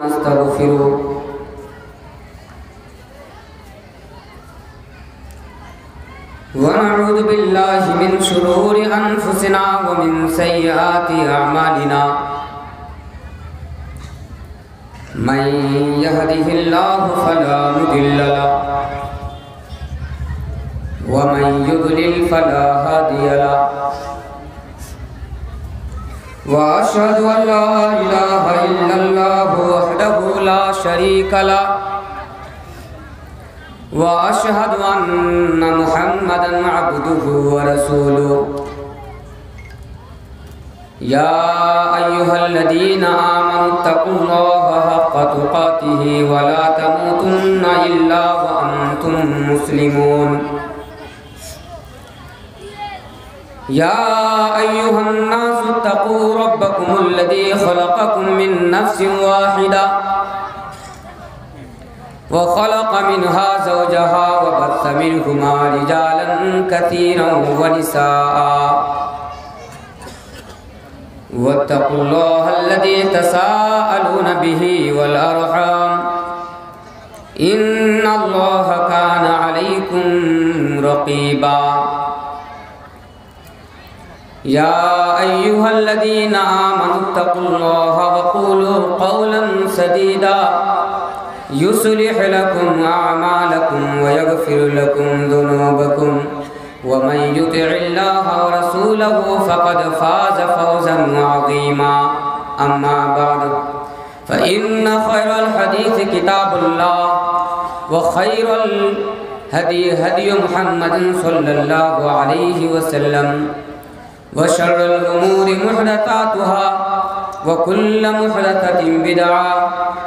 نستغفره ونعوذ بالله من شرور أنفسنا ومن سيئات أعمالنا من يهده الله فلا مضل له ومن يضلل فلا هادي له وأشهد أن لا إله إلا الله وحده لا شريك له وأشهد أن محمدًا عبده ورسوله يا أيها الذين آمنوا اتقوا الله حق تقاته ولا تموتن إلا وأنتم مسلمون يا أيها الناس اتقوا ربكم الذي خلقكم من نفس واحدة وخلق منها زوجها وبث منهما رجالا كثيرا ونساء واتقوا الله الذي تساءلون به والأرحام إن الله كان عليكم رقيبا يا أيها الذين آمنوا اتقوا الله وقولوا قولا سديدا يصلح لكم أعمالكم ويغفر لكم ذنوبكم ومن يطع الله ورسوله فقد فاز فوزا عظيما أما بعد فإن خير الحديث كتاب الله وخير الهدي هدي محمد صلى الله عليه وسلم وشر الأمور محدثاتها وكل محدثة بدعة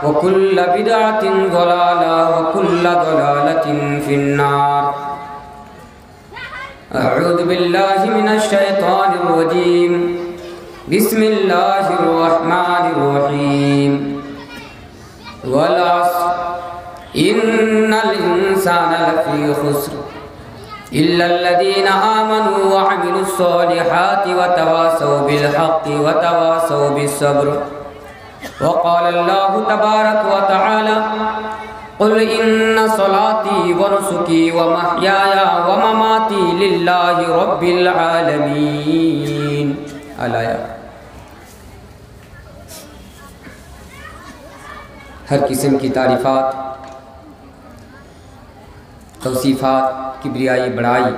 وكل بدعة ضلالة وكل ضلالة في النار أعوذ بالله من الشيطان الرجيم بسم الله الرحمن الرحيم والعصر إن الإنسان لفي خسر إلا الذين آمنوا وعملوا الصالحات وتواصوا بالحق وتواصوا بالصبر وقال الله تبارك وتعالى قل إن صلاتي ونسكي ومحياي ومماتي لله رب العالمين الآية۔ ہر قسم کی تعریفات، توصیفات، کبریائی، بڑائی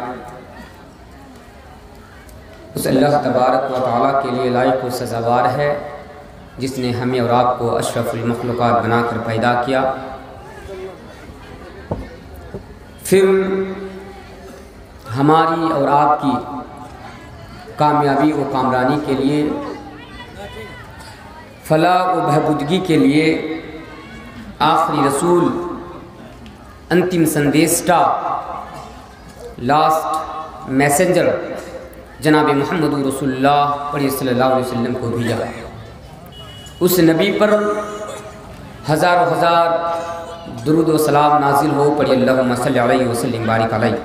اس اللہ تبارک و تعالیٰ کے لیے لائق و سزاوار ہے جس نے ہمیں اور آپ کو اشرف المخلوقات بنا کر پیدا کیا، پھر ہماری اور آپ کی کامیابی و کامرانی کے لیے، فلاح و بہبودگی کے لیے آخری رسول، انتم سندیشٹا، لاسٹ میسنجر جناب محمد رسول اللہ صلی اللہ علیہ وسلم کو بھیجا۔ اس نبی پر ہزاروں ہزار درود و سلام نازل ہو، پڑھی اللہم صلی علیہ وسلم بارک علیہ۔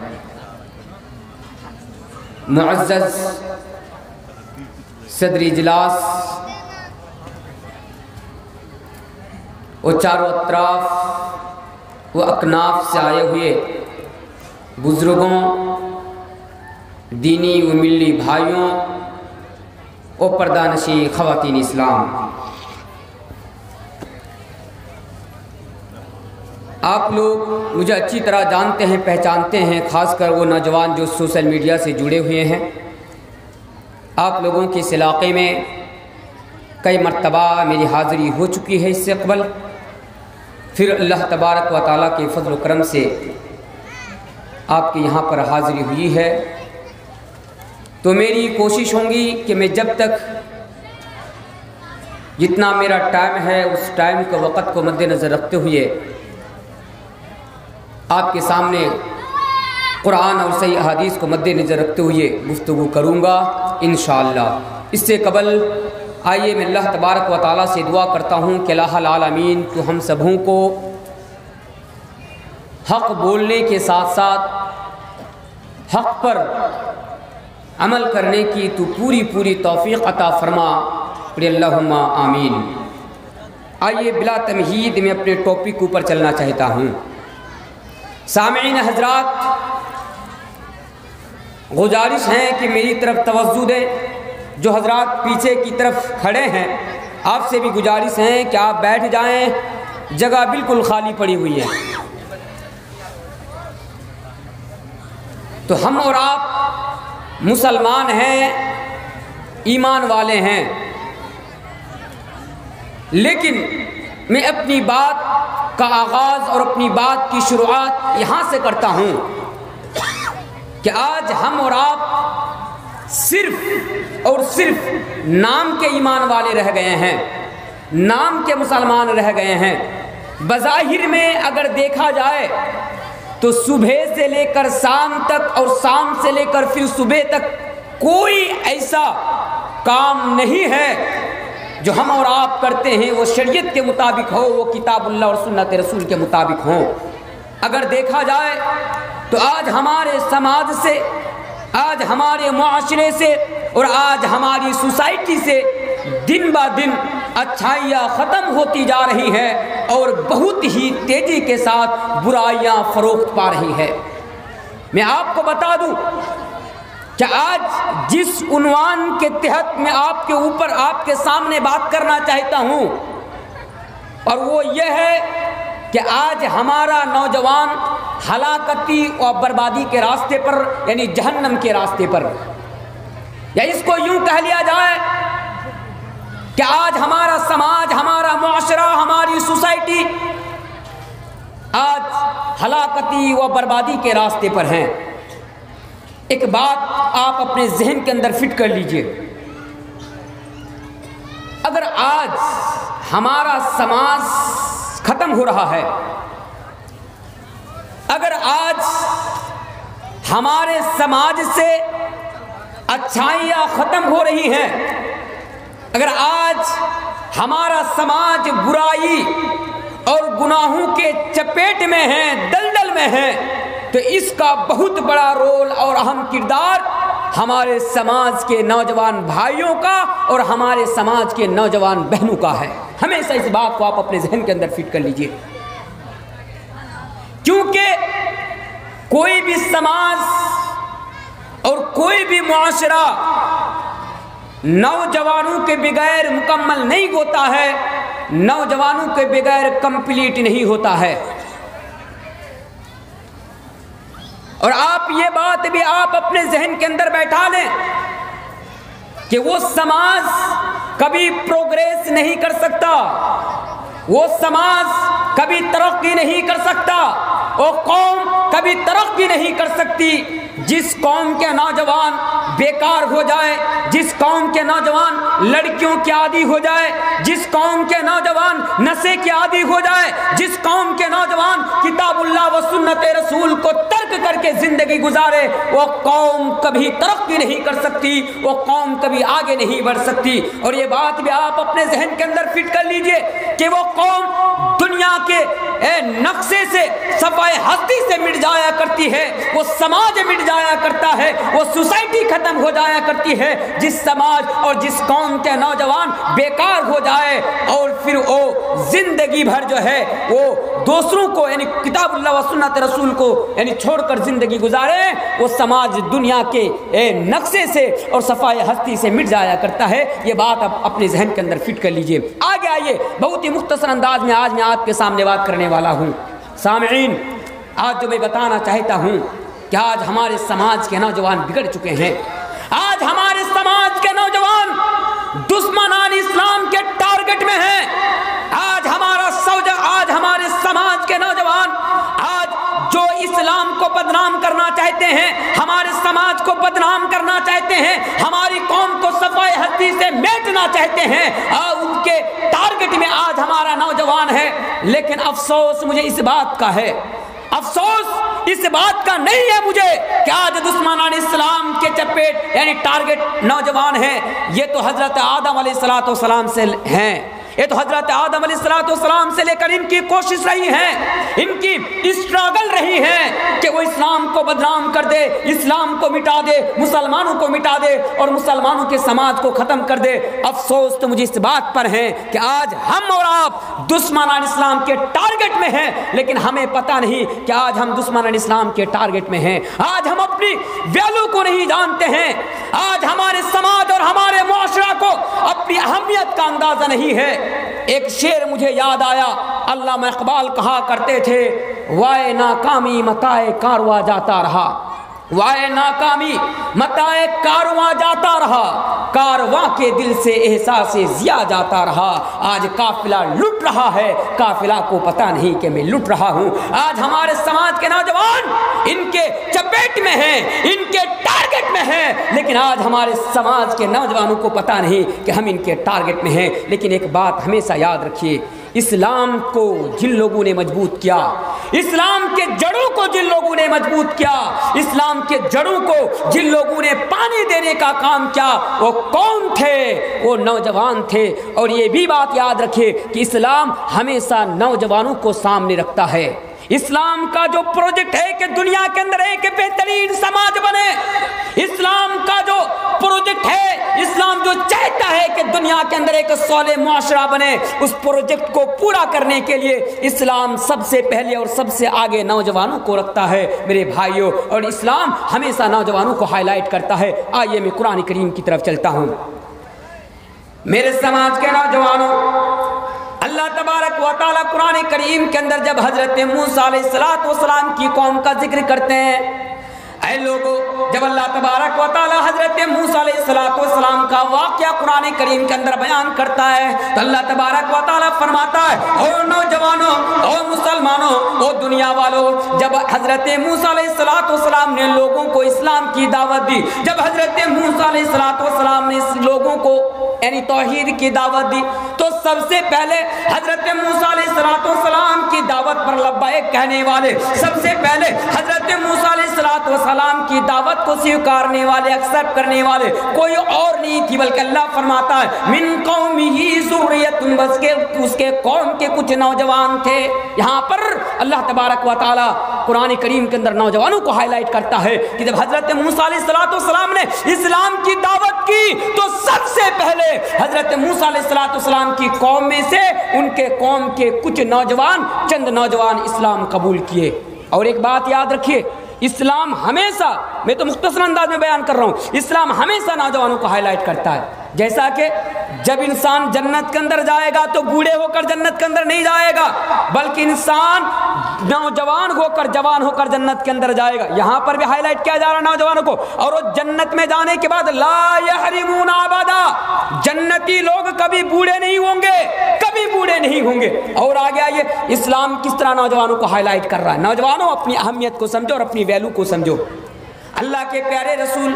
معزز صدر اجلاس و چاروں اطراف و اکناف سے آئے ہوئے بزرگوں، دینی و ملی بھائیوں اور پردہ نشین خواتین اسلام، آپ لوگ مجھے اچھی طرح جانتے ہیں، پہچانتے ہیں، خاص کر وہ نوجوان جو سوشل میڈیا سے جڑے ہوئے ہیں۔ آپ لوگوں کے اس علاقے میں کئی مرتبہ میری حاضری ہو چکی ہے اس سے قبل، پھر اللہ تبارک و تعالیٰ کے فضل و کرم سے آپ کے یہاں پر حاضری ہوئی ہے، تو میری کوشش ہوگی کہ میں جب تک جتنا میرا ٹائم ہے اس ٹائم کو، وقت کو مد نظر رکھتے ہوئے آپ کے سامنے قرآن اور صحیح احادیث کو مد نظر رکھتے ہوئے گفتگو کروں گا انشاءاللہ۔ اس سے قبل آئیے میں اللہ تبارک و تعالیٰ سے دعا کرتا ہوں کہ الہ العالمین تو ہم سبوں کو حق بولنے کے ساتھ ساتھ حق پر عمل کرنے کی تو پوری توفیق عطا فرما، پڑھی اللہم آمین۔ آئیے بلا تمہید میں اپنے ٹاپک کے اوپر چلنا چاہتا ہوں۔ سامعین حضرات، گزارش ہے کہ میری طرف توجہ دیں۔ جو حضرات پیچھے کی طرف کھڑے ہیں آپ سے بھی گزارش ہے کہ آپ بیٹھ جائیں، جگہ بالکل خالی پڑی ہوئی ہے۔ تو ہم اور آپ مسلمان ہیں، ایمان والے ہیں، لیکن میں اپنی بات کا آغاز اور اپنی بات کی شروعات یہاں سے کرتا ہوں کہ آج ہم اور آپ صرف اور صرف نام کے ایمان والے رہ گئے ہیں، نام کے مسلمان رہ گئے ہیں۔ بظاہر میں اگر دیکھا جائے تو صبح سے لے کر شام تک اور شام سے لے کر پھر صبح تک کوئی ایسا کام نہیں ہے جو ہم اور آپ کرتے ہیں وہ شریعت کے مطابق ہو، وہ کتاب اللہ اور سنت رسول کے مطابق ہو۔ اگر دیکھا جائے تو آج ہمارے سماج سے، آج ہمارے معاشرے سے اور آج ہماری سوسائٹی سے دن با دن اچھائیاں ختم ہوتی جا رہی ہیں اور بہت ہی تیزی کے ساتھ برائیاں فروخت پا رہی ہے۔ میں آپ کو بتا دوں کہ آج جس عنوان کے تحت میں آپ کے اوپر آپ کے سامنے بات کرنا چاہتا ہوں اور وہ یہ ہے کہ آج ہمارا نوجوان ہلاکتی اور بربادی کے راستے پر، یعنی جہنم کے راستے پر، یا اس کو یوں کہہ لیا جائے کہ آج ہمارا سماج، ہمارا معاشرہ، ہماری سوسائٹی آج ہلاکتی و بربادی کے راستے پر ہیں۔ ایک بات آپ اپنے ذہن کے اندر فٹ کر لیجئے، اگر آج ہمارا سماج ختم ہو رہا ہے، اگر آج ہمارے سماج سے اچھائیاں ختم ہو رہی ہیں، اگر آج ہمارا سماج برائی اور گناہوں کے چپیٹ میں ہے، دلدل میں ہے، تو اس کا بہت بڑا رول اور اہم کردار ہمارے سماج کے نوجوان بھائیوں کا اور ہمارے سماج کے نوجوان بہنوں کا ہے۔ ہمیشہ اس بات کو آپ اپنے ذہن کے اندر فٹ کر لیجئے، کیونکہ کوئی بھی سماج اور کوئی بھی معاشرہ نوجوانوں کے بغیر مکمل نہیں ہوتا ہے، نوجوانوں کے بغیر کمپلیٹ نہیں ہوتا ہے۔ اور آپ یہ بات بھی آپ اپنے ذہن کے اندر بیٹھا لیں کہ وہ سماج کبھی پروگریس نہیں کر سکتا، وہ سماج کبھی ترقی نہیں کر سکتا، وہ قوم کبھی ترقی نہیں کر سکتی جس قوم کے نوجوان بیکار ہو جائے، جس قوم کے نوجوان لڑکیوں کے عادی ہو جائے، جس قوم کے نوجوان نشے کے عادی ہو جائے، جس قوم کے نوجوان کتاب اللہ و سنت رسول کو ترک کر کے زندگی گزارے، وہ قوم کبھی ترقی نہیں کر سکتی، وہ قوم کبھی آگے نہیں بڑھ سکتی۔ اور یہ بات بھی آپ اپنے ذہن کے اندر فٹ کر لیجئے کہ وہ قوم دنیا کے نقشے سے، صفحہ ہستی سے مٹ جایا کرتی ہے، وہ سماج مٹ جایا کرتا ہے، وہ سوسائٹی ختم ہو جایا کرتی ہے جس سماج اور جس قوم کے نوجوان بیکار ہو جائے اور پھر وہ زندگی بھر جو ہے وہ دوسروں کو، یعنی کتاب اللہ و سنت رسول کو یعنی چھوڑ کر زندگی گزارے، وہ سماج دنیا کے نقشے سے اور صفحہ ہستی سے مٹ جایا کرتا ہے۔ یہ بات آپ اپنے ذہن کے اندر فٹ کر لیجئے۔ آگے آئیے، بہت ہی مختصر انداز میں آج میں آپ کے سامنے بات کرنے والا ہوں۔ سامعین، آج جو میں بتانا چاہتا ہوں کہ آج ہمارے سماج کے نوجوان بگڑ چکے ہیں، آج ہمارے سماج کے نوجوان دشمنان اسلام کے ٹارگٹ میں ہیں، آج ہمارے سماج کے نوجوان آج جو اسلام کو بدنام کرنا چاہتے ہیں، ہمارے سماج کو بدنام کرنا چاہتے ہیں، ہماری قوم کو صفحہ ہستی سے میٹنا چاہتے ہیں، ان کے ٹارگٹ میں آج ہمارا نوجوان ہے۔ لیکن افسوس مجھے اس بات کا ہے، افسوس اس بات کا نہیں ہے مجھے کہ آج دشمنان اسلام کے چپیٹ یعنی ٹارگٹ نوجوان ہیں، یہ تو حضرت آدم علیہ السلام سے ہیں، یہ تو حضرت آدم علیہ السلام سے لے کر ان کی کوشش رہی ہے، ان کی اسٹرگل رہی ہے کہ وہ اسلام کو بدنام کر دے، اسلام کو مٹا دے، مسلمانوں کو مٹا دے اور مسلمانوں کے سماج کو ختم کر دے۔ افسوس تو مجھے اس بات پر ہے کہ آج ہم اور آپ دشمنان اسلام کے ٹارگٹ میں ہیں، لیکن ہمیں پتہ نہیں کہ آج ہم دشمنان اسلام کے ٹارگٹ میں ہیں۔ آج ہم اپنی ویلیو کو نہیں جانتے ہیں، آج ہمارے سماج اور ہمارے معاشرہ کو اپنی اہمیت کا اندازہ نہیں ہے۔ ایک شعر مجھے یاد آیا، علامہ اقبال کہا کرتے تھے، وائے ناکامی متائے کارواں جاتا رہا، وائے ناکامی متائے کارواں جاتا رہا، کارواں کے دل سے احساس ضیا جاتا رہا۔ آج قافلہ لٹ رہا ہے، قافلہ کو پتہ نہیں کہ میں لٹ رہا ہوں۔ آج ہمارے سماج کے نوجوان ان کے چپیٹ میں ہیں، ان کے ٹارگٹ میں ہیں، لیکن آج ہمارے سماج کے نوجوانوں کو پتہ نہیں کہ ہم ان کے ٹارگٹ میں ہیں۔ لیکن ایک بات ہمیشہ یاد رکھیے، اسلام کو جن لوگوں نے مضبوط کیا، اسلام کے جڑوں کو جن لوگوں نے مضبوط کیا، اسلام کے جڑوں کو جن لوگوں نے پانی دینے کا کام کیا، وہ کون تھے؟ وہ نوجوان تھے۔ اور یہ بھی بات یاد رکھے کہ اسلام ہمیشہ نوجوانوں کو سامنے رکھتا ہے۔ اسلام کا جو پروجیکٹ ہے کہ دنیا کے اندر ایک بہترین سماج بنے، اسلام کا جو پروجیکٹ ہے، اسلام جو چاہتا ہے کہ دنیا کے اندر ایک صالح معاشرہ بنے، اس پروجیکٹ کو پورا کرنے کے لیے اسلام سب سے پہلے اور سب سے آگے نوجوانوں کو رکھتا ہے میرے بھائیوں، اور اسلام ہمیشہ نوجوانوں کو ہائی لائٹ کرتا ہے۔ آئیے میں قرآن کریم کی طرف چلتا ہوں۔ میرے سماج کے نوجوانوں، اللہ تبارک و تعالیٰ قرآن کریم کے اندر جب حضرت موسیٰ علیہ السلام کی قوم کا ذکر کرتے ہیں، اے لوگو، جب اللہ تبارک و تعالیٰ حضرت موسیٰ علیہ السلام کا واقعہ قرآن کریم کے اندر بیان کرتا ہے تو اللہ تبارک و تعالیٰ فرماتا ہے، او نوجوانوں، او مسلمانوں، او دنیا والوں، جب حضرت موسیٰ علیہ السلام نے لوگوں کو اسلام کی دعوت دی، جب حضرت موسیٰ علیہ السلام نے لوگوں کو یعنی توحید کی دعوت دی، تو سب سے پہلے حضرت موسیٰ علیہ السلام کی دعوت پر لبیک کہنے والے، سب سے پہلے حضرت موسیٰ علیہ السلام کی دعوت کو سویکارنے والے، ایکسپٹ کرنے والے کوئی اور نہیں تھی، بلکہ اللہ فرماتا ہے من قومہ ذریۃ، بس کے اس کے قوم کے کچھ نوجوان تھے۔ یہاں پر اللہ تبارک و تعالیٰ قرآن کریم کے اندر نوجوانوں کو ہائی لائٹ کرتا ہے کہ جب حضرت موسیٰ علیہ السلام نے اسلام کی دعوت کی تو سب سے پہلے حضرت موسیٰ علیہ السلام کی قوم میں سے ان کے قوم کے کچھ نوجوان، چند نوجوان اسلام قبول کیے۔ اور ایک بات یاد رکھیے، اسلام ہمیشہ، میں تو مختصر انداز میں بیان کر رہا ہوں، اسلام ہمیشہ نوجوانوں کو ہائی لائٹ کرتا ہے۔ جیسا کہ جب انسان جنت کے اندر جائے گا تو بوڑھے ہو کر جنت کے اندر نہیں جائے گا، بلکہ انسان نوجوان ہو کر، جوان ہو کر جنت کے اندر جائے گا۔ یہاں پر بھی ہائی لائٹ کیا جا رہا ہے نوجوانوں کو، اور وہ جنت میں جانے کے بعد لا یحرمون ابدا، جنتی لوگ کبھی بوڑھے نہیں ہوں گے، کبھی بوڑھے نہیں ہوں گے۔ اور آگے آئیے، اسلام کس طرح نوجوانوں کو ہائی لائٹ کر رہا ہے۔ نوجوانوں، اپنی اہمیت کو سمجھو اور اپنی ویلیو کو سمجھو۔ اللہ کے پیارے رسول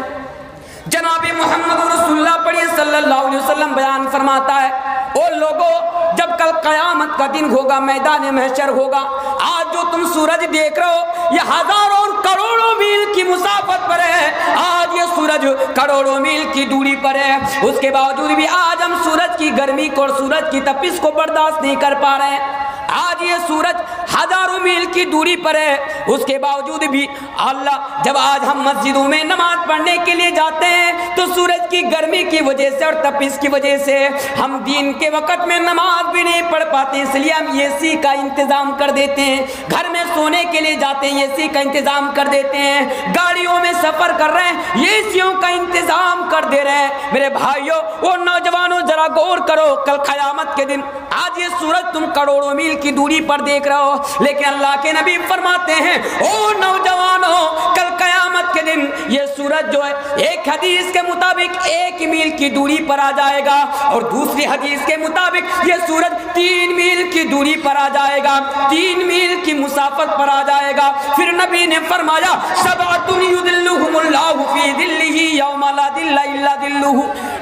جناب محمد رسول اللہ پڑھیے صلی اللہ علیہ وسلم بیان فرماتا ہے، او لوگو، جب کل قیامت کا دن ہوگا، میدان محشر ہوگا، آج جو تم سورج دیکھ رہے ہو یہ ہزاروں اور کروڑوں میل کی مسافت پر ہے، آج یہ سورج کروڑوں میل کی دوری پر ہے، اس کے باوجود بھی آج ہم سورج کی گرمی کو اور سورج کی تپش کو برداشت نہیں کر پا رہے ہیں۔ آج یہ سورج ہزاروں میل کی دوری پر ہے، اس کے باوجود بھی اللہ، جب آج ہم مسجدوں میں نماز پڑھنے کے لیے جاتے ہیں تو سورج کی گرمی کی وجہ سے اور تپش کی وجہ سے ہم دین کے وقت میں نماز بھی نہیں پڑھ پاتے، اس لیے ہم اے سی کا انتظام کر دیتے ہیں، گھر میں سونے کے لیے جاتے ہیں اے سی کا انتظام کر دیتے ہیں، گاڑیوں میں سفر کر رہے ہیں اے سیوں کا انتظام کر دے رہے ہیں۔ میرے بھائیوں اور نوجوانوں، ذرا غور کرو، کل قیامت کے دن آج یہ سورج تم کروڑوں میل کی دوری پر دیکھ رہے ہو، لیکن اللہ کے نبی فرماتے ہیں، او نوجوانوں، کل قیامت کے دن یہ سورج جو ہے ایک حدیث کے مطابق 1 میل کی دوری پر آ جائے گا، اور دوسری حدیث کے مطابق یہ سورج 3 میل کی دوری پر آ جائے گا، 3 میل کی مسافت پر آ جائے گا۔ پھر نبی نے فرمایا، سبعۃ یظلھم اللہ فی ظلہ یوم لا ظل الا ظلہ،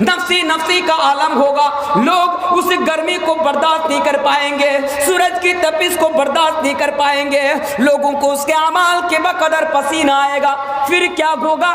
نفسی نفسی کا عالم ہوگا، لوگ اس گرمی کو برداشت نہیں کر پائیں گے، سورج کی تپش کو برداشت نہیں کر پائیں گے، لوگوں کو اس کے اعمال کے بقدر پسینہ آئے گا۔ پھر کیا ہوگا؟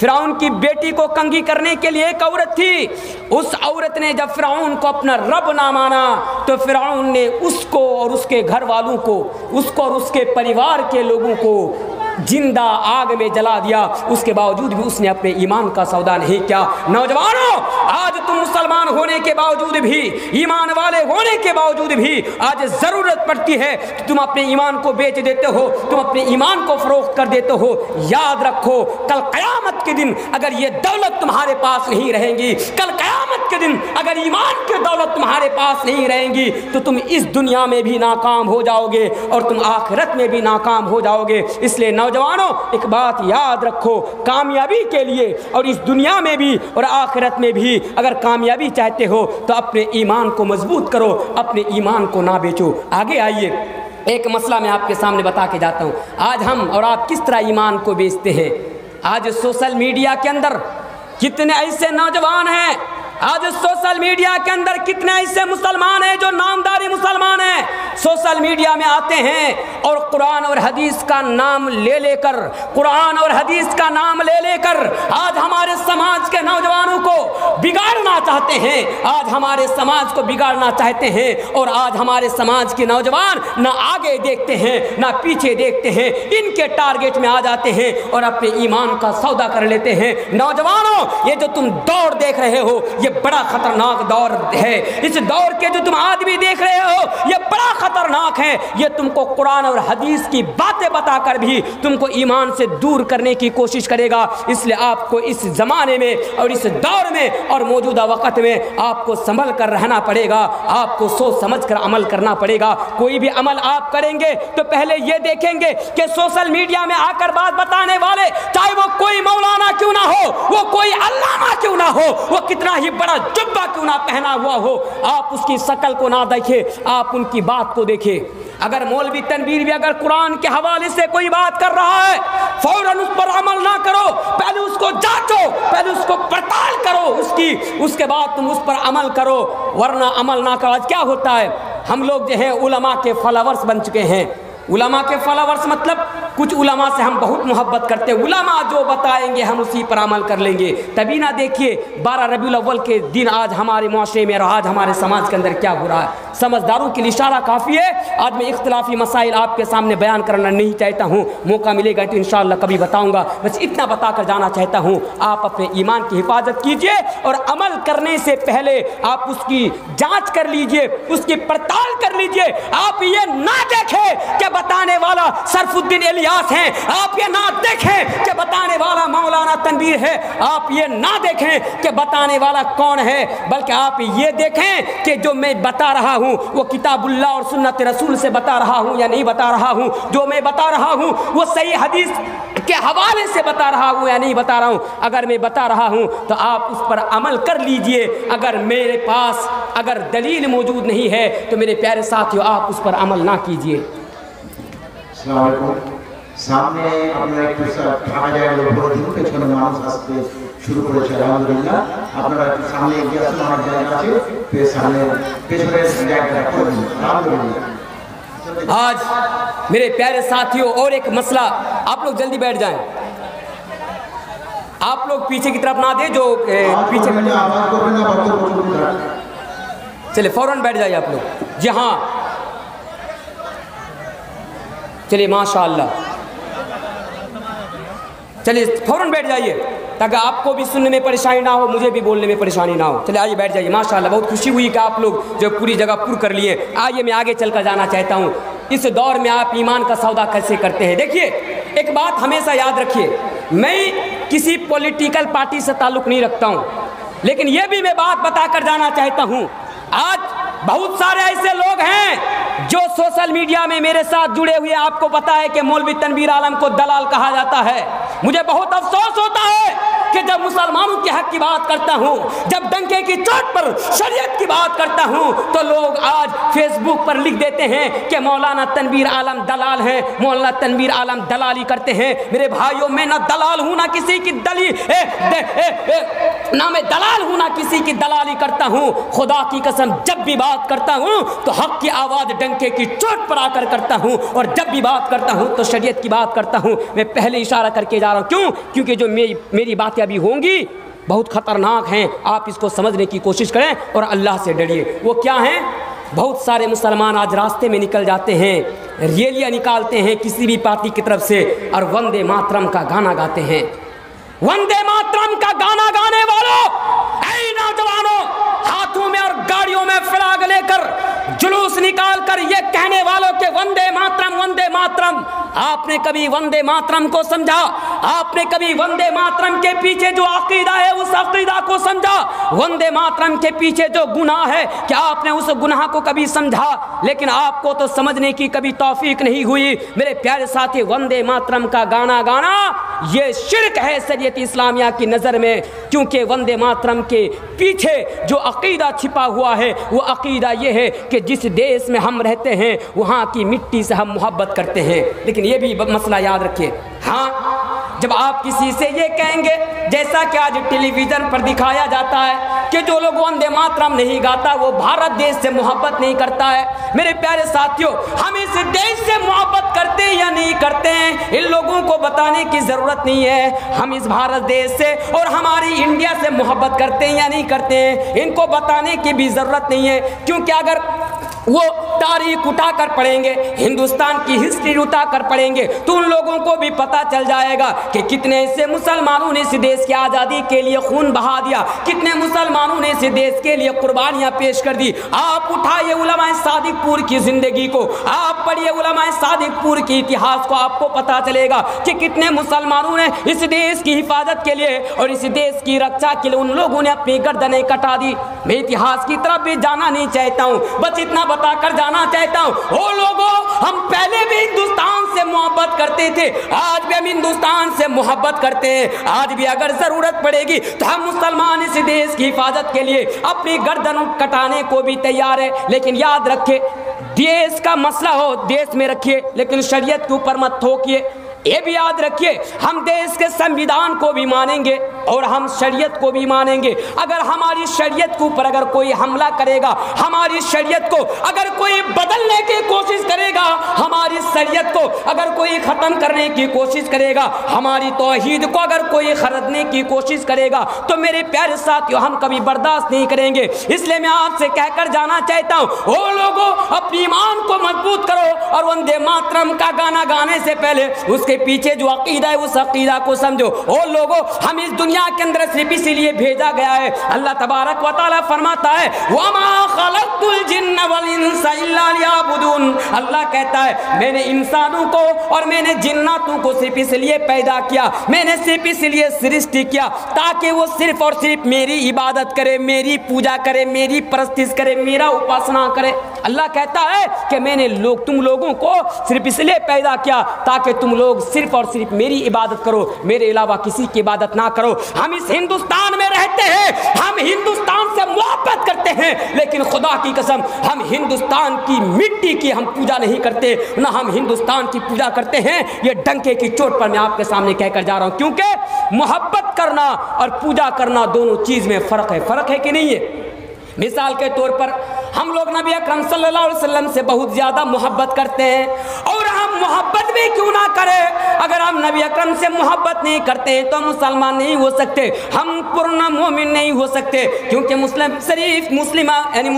فرعون کی بیٹی کو کنگھی کرنے کے لیے ایک عورت تھی. اس عورت نے جب فرعون کو اپنا رب نہ مانا تو فرعون نے اس کو اور اس کے گھر والوں کو, اس کو اور اس کے پریوار کے لوگوں کو زندہ آگ میں جلا دیا. اس کے باوجود بھی اس نے اپنے ایمان کا سودا نہیں کیا. نوجوانوں, آج تم مسلمان ہونے کے باوجود بھی, ایمان والے ہونے کے باوجود بھی آج ضرورت پڑتی ہے کہ تم اپنے ایمان کو بیچ دیتے ہو, تم اپنے ایمان کو فروخت کر دیتے ہو. یاد رکھو, کل قیامت کے دن اگر یہ دولت تمہارے پاس نہیں رہیں گی, کل قیامت کے دن اگر ایمان کی دولت تمہارے پاس نہیں رہیں گی تو تم اس دنیا میں بھی ناکام ہو جاؤ گے اور تم آخرت میں بھی ناکام ہو جاؤ گے. اس لیے نوجوانوں, ایک بات یاد رکھو, کامیابی کے لیے اور اس دنیا میں بھی اور آخرت میں بھی اگر کامیابی چاہتے ہو تو اپنے ایمان کو مضبوط کرو, اپنے ایمان کو نہ بیچو. آگے آئیے, ایک مسئلہ میں آپ کے سامنے بتا کے جاتا ہوں. آج ہم اور آپ کس طرح ایمان کو بیچتے ہیں. آج سوشل میڈیا کے اندر کتنے ایسے نوجوان ہیں, آج سوشل میڈیا کے اندر کتنے ایسے مسلمان ہیں جو نامداری مسلمان ہیں, سوشل میڈیا میں آتے ہیں اور قرآن اور حدیث کا نام لے لے کر, قرآن اور حدیث کا نام لے لے کر آج ہمارے سماج کے نوجوانوں کو بگاڑنا چاہتے ہیں, آج ہمارے سماج کو بگاڑنا چاہتے ہیں. اور آج ہمارے سماج کے نوجوان نہ آگے دیکھتے ہیں نہ پیچھے دیکھتے ہیں, ان کے ٹارگٹ میں آ جاتے ہیں اور اپنے ایمان کا سودا کر لیتے ہیں. نوجوانوں, یہ جو تم دور دیکھ رہے ہو یہ بڑا خطرناک دور ہے. اس دور کے جو تم آدمی دیکھ رہے ہو یہ بڑا خطرناک ہے. یہ تم کو قرآن اور حدیث کی باتیں بتا کر بھی تم کو ایمان سے دور کرنے کی کوشش کرے گا. اس لیے آپ کو اس زمانے میں اور اس دور میں اور موجودہ وقت میں آپ کو سنبھل کر رہنا پڑے گا, آپ کو سوچ سمجھ کر عمل کرنا پڑے گا. کوئی بھی عمل آپ کریں گے تو پہلے یہ دیکھیں گے کہ سوشل میڈیا میں آ کر بات بتانے والے, چاہے وہ کوئی مولانا کیوں نہ ہو, وہ کوئی علامہ کیوں نہ ہو, وہ کتنا ہی بڑا جبہ کیوں نہ پہنا ہوا ہو, آپ اس کی شکل کو نہ دیکھیں, آپ ان کی بات کو دیکھیں. اگر مولوی تنویر بھی اگر قرآن کے حوالے سے کوئی بات کر رہا ہے فوراً اس پر عمل نہ کرو, پہلے اس کو جانچو, پہلے اس کو پڑتال کرو اس کے بعد تم اس پر عمل کرو, ورنہ عمل نہ کرو. آج کیا ہوتا ہے, ہم لوگ جو ہیں علماء کے فالوورز بن چکے ہیں. علماء کے فالوورز مطلب کچھ علماء سے ہم بہت محبت کرتے ہیں, علماء جو بتائیں گے ہم اسی پر عمل کر لیں گے. تبھی نہ دیکھیے 12 ربیع الاول کے دن آج ہمارے معاشرے میں اور آج ہمارے سماج کے اندر کیا ہو رہا ہے. سمجھداروں کے لیے اشارہ کافی ہے. آج میں اختلافی مسائل آپ کے سامنے بیان کرنا نہیں چاہتا ہوں, موقع ملے گا تو انشاءاللہ کبھی بتاؤں گا. بس اتنا بتا کر جانا چاہتا ہوں, آپ اپنے ایمان کی حفاظت کیجئے اور عمل کرنے سے پہلے آپ اس کی جانچ کر لیجئے, اس کی پڑتال کر لیجئے. آپ یہ نہ دیکھیں کہ بتانے والا شرف الدین الیاس ہیں, آپ یہ نہ دیکھیں کہ بتانے والا مولانا تنویر ہے, آپ یہ نہ دیکھیں کہ بتانے والا کون ہے, بلکہ آپ یہ دیکھیں کہ جو میں بتا رہا ہوں وہ کتاب اللہ اور سنت رسول سے بتا رہا ہوں یا نہیں بتا رہا ہوں, جو میں بتا رہا ہوں وہ صحیح حدیث کے حوالے سے بتا رہا ہوں یا نہیں بتا رہا ہوں. اگر میں بتا رہا ہوں تو آپ اس پر عمل کر لیجئے, اگر میرے پاس اگر دلیل موجود نہیں ہے تو میرے پیارے ساتھیو آپ اس پر عمل نہ کیجئے. السلام علیکم. সামনে আমরা একটু ফাঁকা জায়গা উপরে দিন, পেছনে মানুষ আসতে শুরু করেছে আলহামদুলিল্লাহ. আপনারা একটু সামনে এগিয়ে আসুন, আমার জায়গা আছে, সামনে পেছনে জায়গাটা করে দিন আলহামদুলিল্লাহ. آج میرے پیارے ساتھیوں اور ایک مسئلہ, آپ لوگ جلدی بیٹھ جائیں, آپ لوگ پیچھے کی طرف نہ دیں, جو پیچھے چلے فوراً بیٹھ جائیے آپ لوگ. جی ہاں چلیے ماشاءاللہ, چلیے فوراً بیٹھ جائیے تاکہ آپ کو بھی سننے میں پریشانی نہ ہو, مجھے بھی بولنے میں پریشانی نہ ہو. چلیے آئیے بیٹھ جائیے. ماشاءاللہ بہت خوشی ہوئی کہ آپ لوگ جو پوری جگہ پر کر لیے. آئیے میں آگے چل کر جانا چاہتا ہوں, اس دور میں آپ ایمان کا سودا کیسے کرتے ہیں. دیکھیے ایک بات ہمیشہ یاد رکھیے, میں کسی پولیٹیکل پارٹی سے تعلق نہیں رکھتا ہوں, لیکن یہ بھی میں بات بتا کر جانا چاہتا ہوں. آج بہت سارے ایسے لوگ ہیں جو سوشل میڈیا میں میرے ساتھ جڑے ہوئے, آپ کو پتا ہے کہ مولوی تنویر عالم کو دلال کہا جاتا ہے. مجھے بہت افسوس ہوتا ہے کہ جب مسلمانوں کے حق کی بات کرتا ہوں, جب ڈنکے کی چوٹ پر شریعت کی بات کرتا ہوں, تو لوگ آج فیس بک پر لکھ دیتے ہیں کہ مولانا تنویر عالم دلال ہیں, مولانا تنویر عالم دلالی کرتے ہیں. میرے بھائیوں, میں نہ دلال ہوں نہ کسی کی نہ میں دلال ہوں نہ کسی کی دلالی کرتا ہوں. خدا کی قسم جب بھی بات کرتا ہوں تو حق کی آواز ڈنکے کی چوٹ پر آ کر کرتا ہوں, اور جب بھی بات کرتا ہوں تو شریعت کی بات کرتا ہوں. میں پہلے اشارہ کر کے جا رہا ہوں, کیوں؟ کیونکہ جو میری باتیں ابھی ہوں گی بہت خطرناک ہیں. آپ اس کو سمجھنے کی کوشش کریں اور اللہ سے ڈریے. وہ کیا ہیں؟ بہت سارے مسلمان آج راستے میں نکل جاتے ہیں, ریلیاں نکالتے ہیں کسی بھی پارٹی کی طرف سے, اور وندے ماترم کا گانا گاتے ہیں. وندے ماترم کا گانا گانے والوں, اے نوجوانوں, ہاتھوں میں اور گاڑیوں میں فلاگ لے کر جلوس نکال کر یہ کہنے والوں کہ وندے ماترم وندے ماترم, آپ نے کبھی وندے ماترم کو سمجھا؟ آپ نے کبھی وندے ماترم کے پیچھے جو عقیدہ ہے اس عقیدہ کو سمجھا؟ وندے ماترم کے پیچھے جو گناہ ہے کیا آپ نے اس گناہ کو کبھی سمجھا؟ لیکن آپ کو تو سمجھنے کی کبھی توفیق نہیں ہوئی. میرے پیارے ساتھی, وندے ماترم کا گانا گانا یہ شرک ہے شریعت اسلامیہ کی نظر میں, کیونکہ وندے ماترم کے پیچھے جو عقیدہ چھپا ہوا ہے وہ عقیدہ یہ ہے کہ جس دیش میں ہم رہتے ہیں وہاں کی مٹی سے ہم محبت کرتے ہیں. لیکن یہ بھی مسئلہ یاد رکھیے, ہاں جب آپ کسی سے یہ کہیں گے, جیسا کہ آج ٹیلی ویژن پر دکھایا جاتا ہے کہ جو لوگ وندے ماترم نہیں گاتا وہ بھارت دیش سے محبت نہیں کرتا ہے. میرے پیارے ساتھیوں, ہم اس دیش سے محبت کرتے یا نہیں کرتے ہیں ان لوگوں کو بتانے کی ضرورت نہیں ہے. ہم اس بھارت دیش سے اور ہماری انڈیا سے محبت کرتے ہیں یا نہیں کرتے ہیں ان کو بتانے کی بھی ضرورت نہیں ہے, کیونکہ اگر وہ تاریخ اٹھا کر پڑھیں گے, ہندوستان کی ہسٹری اٹھا کر پڑھیں گے, تو ان لوگوں کو بھی پتا چل جائے گا کہ کتنے ایسے مسلمانوں نے اس دیش کی آزادی کے لیے خون بہا دیا, کتنے مسلمانوں نے اس دیش کے لیے قربانیاں پیش کر دی. آپ اٹھائیے علماء صادق پور کی زندگی کو, آپ پڑھیے علماء صادق پور کے اتہاس کو, آپ کو پتا چلے گا کہ کتنے مسلمانوں نے اس دیش کی حفاظت کے لیے اور اس دیش کی رکشا کے لیے ان لوگوں نے اپنی گردنیں کٹا دی. میں اتہاس کی طرف بھی جانا نہیں چاہتا ہوں, بس اتنا بتا کر جانا چاہتا ہوں, او لوگوں, ہم پہلے بھی ہندوستان سے محبت کرتے تھے, آج بھی ہم ہندوستان سے محبت کرتے ہیں, آج بھی اگر ضرورت پڑے گی تو ہم مسلمان اس دیش کی حفاظت کے لیے اپنی گردن کٹانے کو بھی تیار ہے. لیکن یاد رکھے, دیش کا مسئلہ ہو دیش میں رکھیے, لیکن شریعت کے اوپر مت تھوکیے. یہ بھی یاد رکھیے, ہم دیش کے سنویدھان کو بھی مانیں گے اور ہم شریعت کو بھی مانیں گے. اگر ہماری شریعت کے اوپر اگر کوئی حملہ کرے گا, ہماری شریعت کو اگر کوئی بدلنے کی کوشش کرے گا, ہماری شریعت کو اگر کوئی ختم کرنے کی کوشش کرے گا, ہماری توحید کو اگر کوئی خریدنے کی کوشش کرے گا, تو میرے پیارے ساتھیوں ہم کبھی برداشت نہیں کریں گے. اس لیے میں آپ سے کہہ کر جانا چاہتا ہوں, او لوگوں, اپنی ایمان کو مضبوط کرو اور وندے ماترم کا گانا گانے سے پہلے اس کے پیچھے جو عقیدہ ہے اس عقیدہ کو سمجھو. او لوگوں, ہم اس دنیا کے اندر صرف اسی لیے بھیجا گیا ہے. اللہ تبارک و تعالی فرماتا ہے, وَمَا خَلَقْتُ الْجِنَّ وَالْإِنسَ إِلَّا لِيَعْبُدُونَ. اللہ کہتا ہے میں نے انسانوں کو اور میں نے جناتوں کو صرف اس لیے پیدا کیا, میں نے صرف اس لیے سرشٹی کیا تاکہ وہ صرف اور صرف میری عبادت کرے, میری پوجا کرے, میری پرستش کرے, میرا اپاسنا کرے. اللہ کہتا ہے کہ میں نے تم لوگوں کو صرف اس لیے پیدا کیا تاکہ تم لوگ صرف اور صرف میری عبادت کرو, میرے علاوہ کسی کی عبادت نہ کرو. ہم اس ہندوستان میں رہتے ہیں, ہم ہندوستان سے محبت کرتے ہیں, لیکن خدا کی قسم ہم ہندوستان کی مٹی کی ہم پوجا نہیں کرتے, نہ ہم ہندوستان کی پوجا کرتے ہیں. یہ ڈنکے کی چوٹ پر میں آپ کے سامنے کہہ کر جا رہا ہوں, کیونکہ محبت کرنا اور پوجا کرنا دونوں چیز میں فرق ہے. فرق ہے کہ نہیں ہے؟ مثال کے طور پر ہم لوگ نبی اکرم صلی اللہ علیہ وسلم سے بہت زیادہ محبت کرتے ہیں, اور ہم محبت بھی کیوں نہ کریں, اگر ہم نبی اکرم سے محبت نہیں کرتے ہیں تو ہم مسلمان نہیں ہو سکتے, ہم پورا مومن نہیں ہو سکتے. کیونکہ مسلم شریف یعنی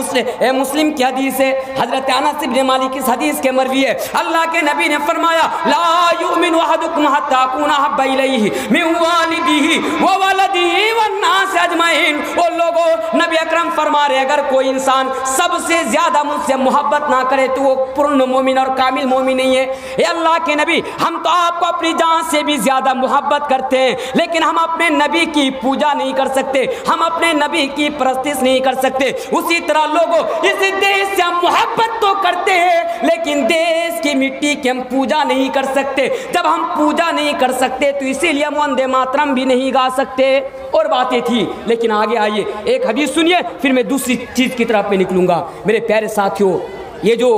مسلم کی حدیث ہے, حضرت انس بن مالک کی حدیث کے مروی ہے, اللہ کے نبی نے فرمایا, لا یؤمن احدکم حتی اکون احب الیہ من والدہ وولدہ والناس اجمعین. اور لوگوں, نبی اکرم فرما رہے اگر کوئی انسان سب سے زیادہ مجھ سے محبت نہ کرے تو وہ پورن مومن اور کامل مومن نہیں ہے. اے اللہ کے نبی ہم تو آپ کو اپنی جان سے بھی زیادہ محبت کرتے ہیں، لیکن ہم اپنے نبی کی پوجا نہیں کر سکتے، ہم اپنے نبی کی پرستش نہیں کر سکتے۔ اسی طرح لوگوں اس دیش سے ہم محبت تو کرتے ہیں لیکن دیش کی مٹی کی ہم پوجا نہیں کر سکتے۔ جب ہم پوجا نہیں کر سکتے تو اسی لیے ہم وندے ماترم بھی نہیں گا سکتے۔ اور باتیں تھی لیکن آگے آئیے ایک حدیث سنیے، پھر میں دوسری چیز کی طرف میں نکلوں گا۔ میرے پیارے ساتھیوں، یہ جو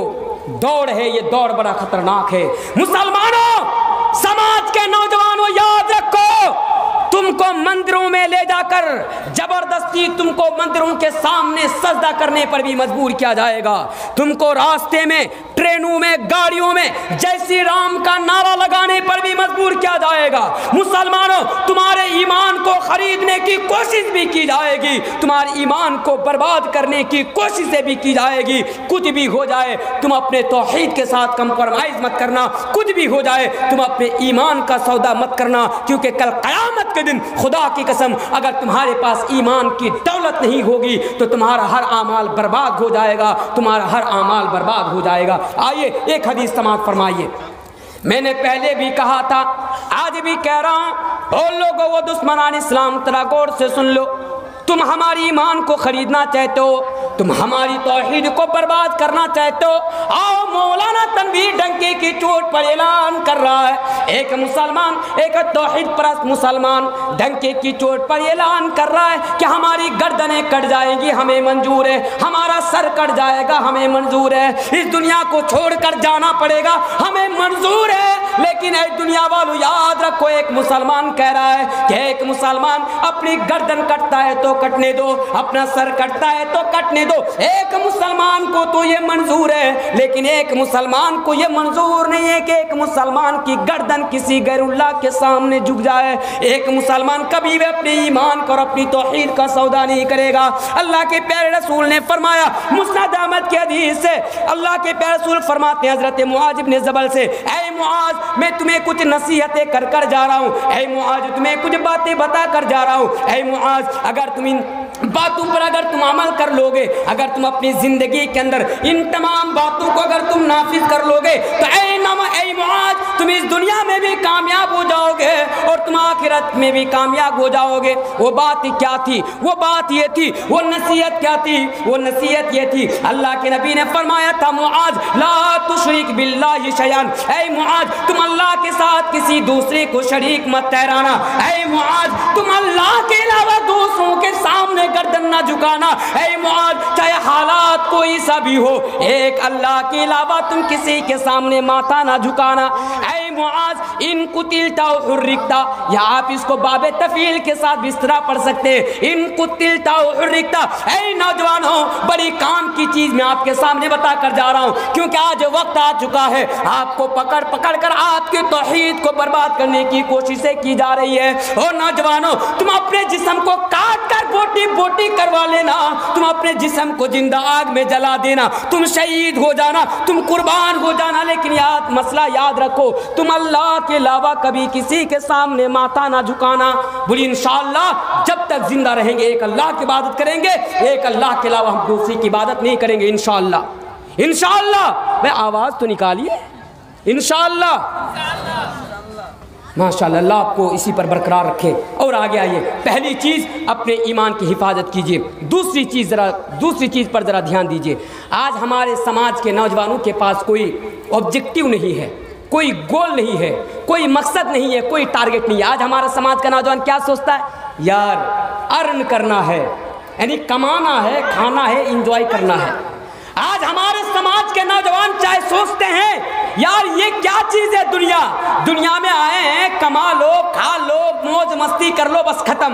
دوڑ ہے یہ دوڑ بڑا خطرناک ہے۔ مسلمانوں، سماج کے نوجوانوں، یاد رکھو تم کو مندروں میں لے جا کر زبردستی تم کو مندروں کے سامنے سجدہ کرنے پر بھی مجبور کیا جائے گا، تم کو راستے میں، ٹرینوں میں، گاڑیوں میں جے شری رام کا نعرہ لگانے پر بھی مجبور کیا جائے گا۔ مسلمانوں، تمہارے ایمان کو خریدنے کی کوشش بھی کی جائے گی، تمہارے ایمان کو برباد کرنے کی کوششیں بھی کی جائے گی۔ کچھ بھی ہو جائے تم اپنے توحید کے ساتھ کمپرومائز مت کرنا، کچھ بھی ہو جائے تم اپنے ایمان کا سودا مت کرنا، کیونکہ کل قیامت کے دن خدا کی قسم اگر تمہارے پاس ایمان کی دولت نہیں ہوگی تو تمہارا ہر اعمال برباد ہو جائے گا، تمہارا ہر اعمال برباد ہو جائے گا۔ آئیے ایک حدیث سماعت فرمائیے۔ میں نے پہلے بھی کہا تھا، آج بھی کہہ رہا ہوں، اور لوگوں وہ دشمنان اسلام ترا غور سے سن لو، تم ہماری ایمان کو خریدنا چاہتے ہو، تم ہماری توحید کو برباد کرنا چاہتے ہو، آؤ مولانا تنویر ڈنکے کی چوٹ پر اعلان کر رہا ہے، ایک مسلمان، ایک توحید پرست مسلمان ڈنکے کی چوٹ پر اعلان کر رہا ہے کہ ہماری گردنیں کٹ جائیں گی ہمیں منظور ہے، ہمارا سر کٹ جائے گا ہمیں منظور ہے، اس دنیا کو چھوڑ کر جانا پڑے گا ہمیں منظور ہے۔ لیکن اے دنیا والو یاد رکھو، ایک مسلمان کہہ رہا ہے کہ ایک مسلمان اپنی گردن کٹتا ہے تو کٹنے دو، اپنا سر کٹتا ہے تو کٹنے دو، ایک مسلمان کو تو یہ منظور ہے، لیکن ایک مسلمان کو یہ منظور نہیں ہے کہ ایک مسلمان کی گردن کسی غیر اللہ کے سامنے جھک جائے۔ ایک مسلمان کبھی بھی اپنے ایمان کا اور اپنی توحید کا سودا نہیں کرے گا۔ اللہ کے پیارے رسول نے فرمایا، مسند احمد کی حدیث سے اللہ کے پیارے رسول فرماتے ہیں حضرت معاذ بن جبل سے، اے معاذ میں تمہیں کچھ نصیحتیں کر کر جا رہا ہوں، اے معاذ تمہیں کچھ باتیں بتا کر جا رہا ہوں، اے معاذ اگر تم ان باتوں پر اگر تم عمل کر لوگے، اگر تم اپنی زندگی کے اندر ان تمام باتوں کو اگر تم نافذ کر لوگے تو اے معاذ تم اس دنیا میں بھی کامیاب ہو جاؤ گے اور تم آخرت میں بھی کامیاب ہو جاؤ گے۔ وہ بات کیا تھی؟ وہ بات یہ تھی، وہ نصیحت کیا تھی؟ وہ نصیحت یہ تھی، اللہ کے نبی نے فرمایا تھا، معاذ لا تشرک باللہ شیئا، اے معاذ تم اللہ کے ساتھ کسی دوسرے کو شریک مت ٹھہرانا، اے معاذ تم اللہ کے علاوہ دوسروں کے سامنے گردن نہ جھکانا، اے معاذ چاہے حالات کوئی سا بھی ہو، ایک اللہ کے علاوہ تم کسی کے سامنے ماتھا نہ جھکانا۔ اے معاذ ان قتلتا و حرکتا، یا آپ اس کو باب تفعیل کے ساتھ بھی اس طرح پڑھ سکتے ہیں، ان قتلتا و حرکتا۔ اے نوجوانوں، بڑی کام کی چیز میں آپ کے سامنے بتا کر جا رہا ہوں، کیونکہ آج وقت آ چکا ہے آپ کو پکڑ پکڑ کر آپ کے توحید کو برباد کرنے کی کوششیں کی جا رہی ہے۔ اور نوجوانوں، تم اپنے جسم کو کاٹ کر بوٹی بوٹی کروا لینا، تم اپنے جسم کو زندہ آگ میں جلا دینا، تم شہید ہو جانا، تم قربان ہو جانا، لیکن مسئلہ یاد رکھو، تم اللہ کے علاوہ کبھی کسی کے سامنے ماتھا نہ جھکانا۔ بولی انشاءاللہ جب تک زندہ رہیں گے ایک اللہ کی عبادت کریں گے، ایک اللہ کے علاوہ ہم دوسری کی عبادت نہیں کریں گے انشاءاللہ۔ انشاءاللہ میں آواز تو نکالیے، انشاءاللہ ماشاءاللہ، اللہ آپ کو اسی پر برقرار رکھے۔ اور آگے آئیے، پہلی چیز اپنے ایمان کی حفاظت کیجیے، دوسری چیز پر ذرا دھیان دیجیے۔ آج ہمارے سماج کے نوجوانوں کے پاس کوئی آبجیکٹیو نہیں ہے، کوئی گول نہیں ہے، کوئی مقصد نہیں ہے، کوئی ٹارگٹ نہیں ہے۔ آج ہمارا سماج کا نوجوان کیا سوچتا ہے؟ یار ارن کرنا ہے، یعنی کمانا ہے، کھانا ہے، انجوائے کرنا ہے۔ آج ہمارے سماج کے نوجوان چاہے سوچتے ہیں یار یہ کیا چیز ہے، دنیا میں آئے ہیں، کما لو، کھا لو، موج مستی کر لو، بس ختم۔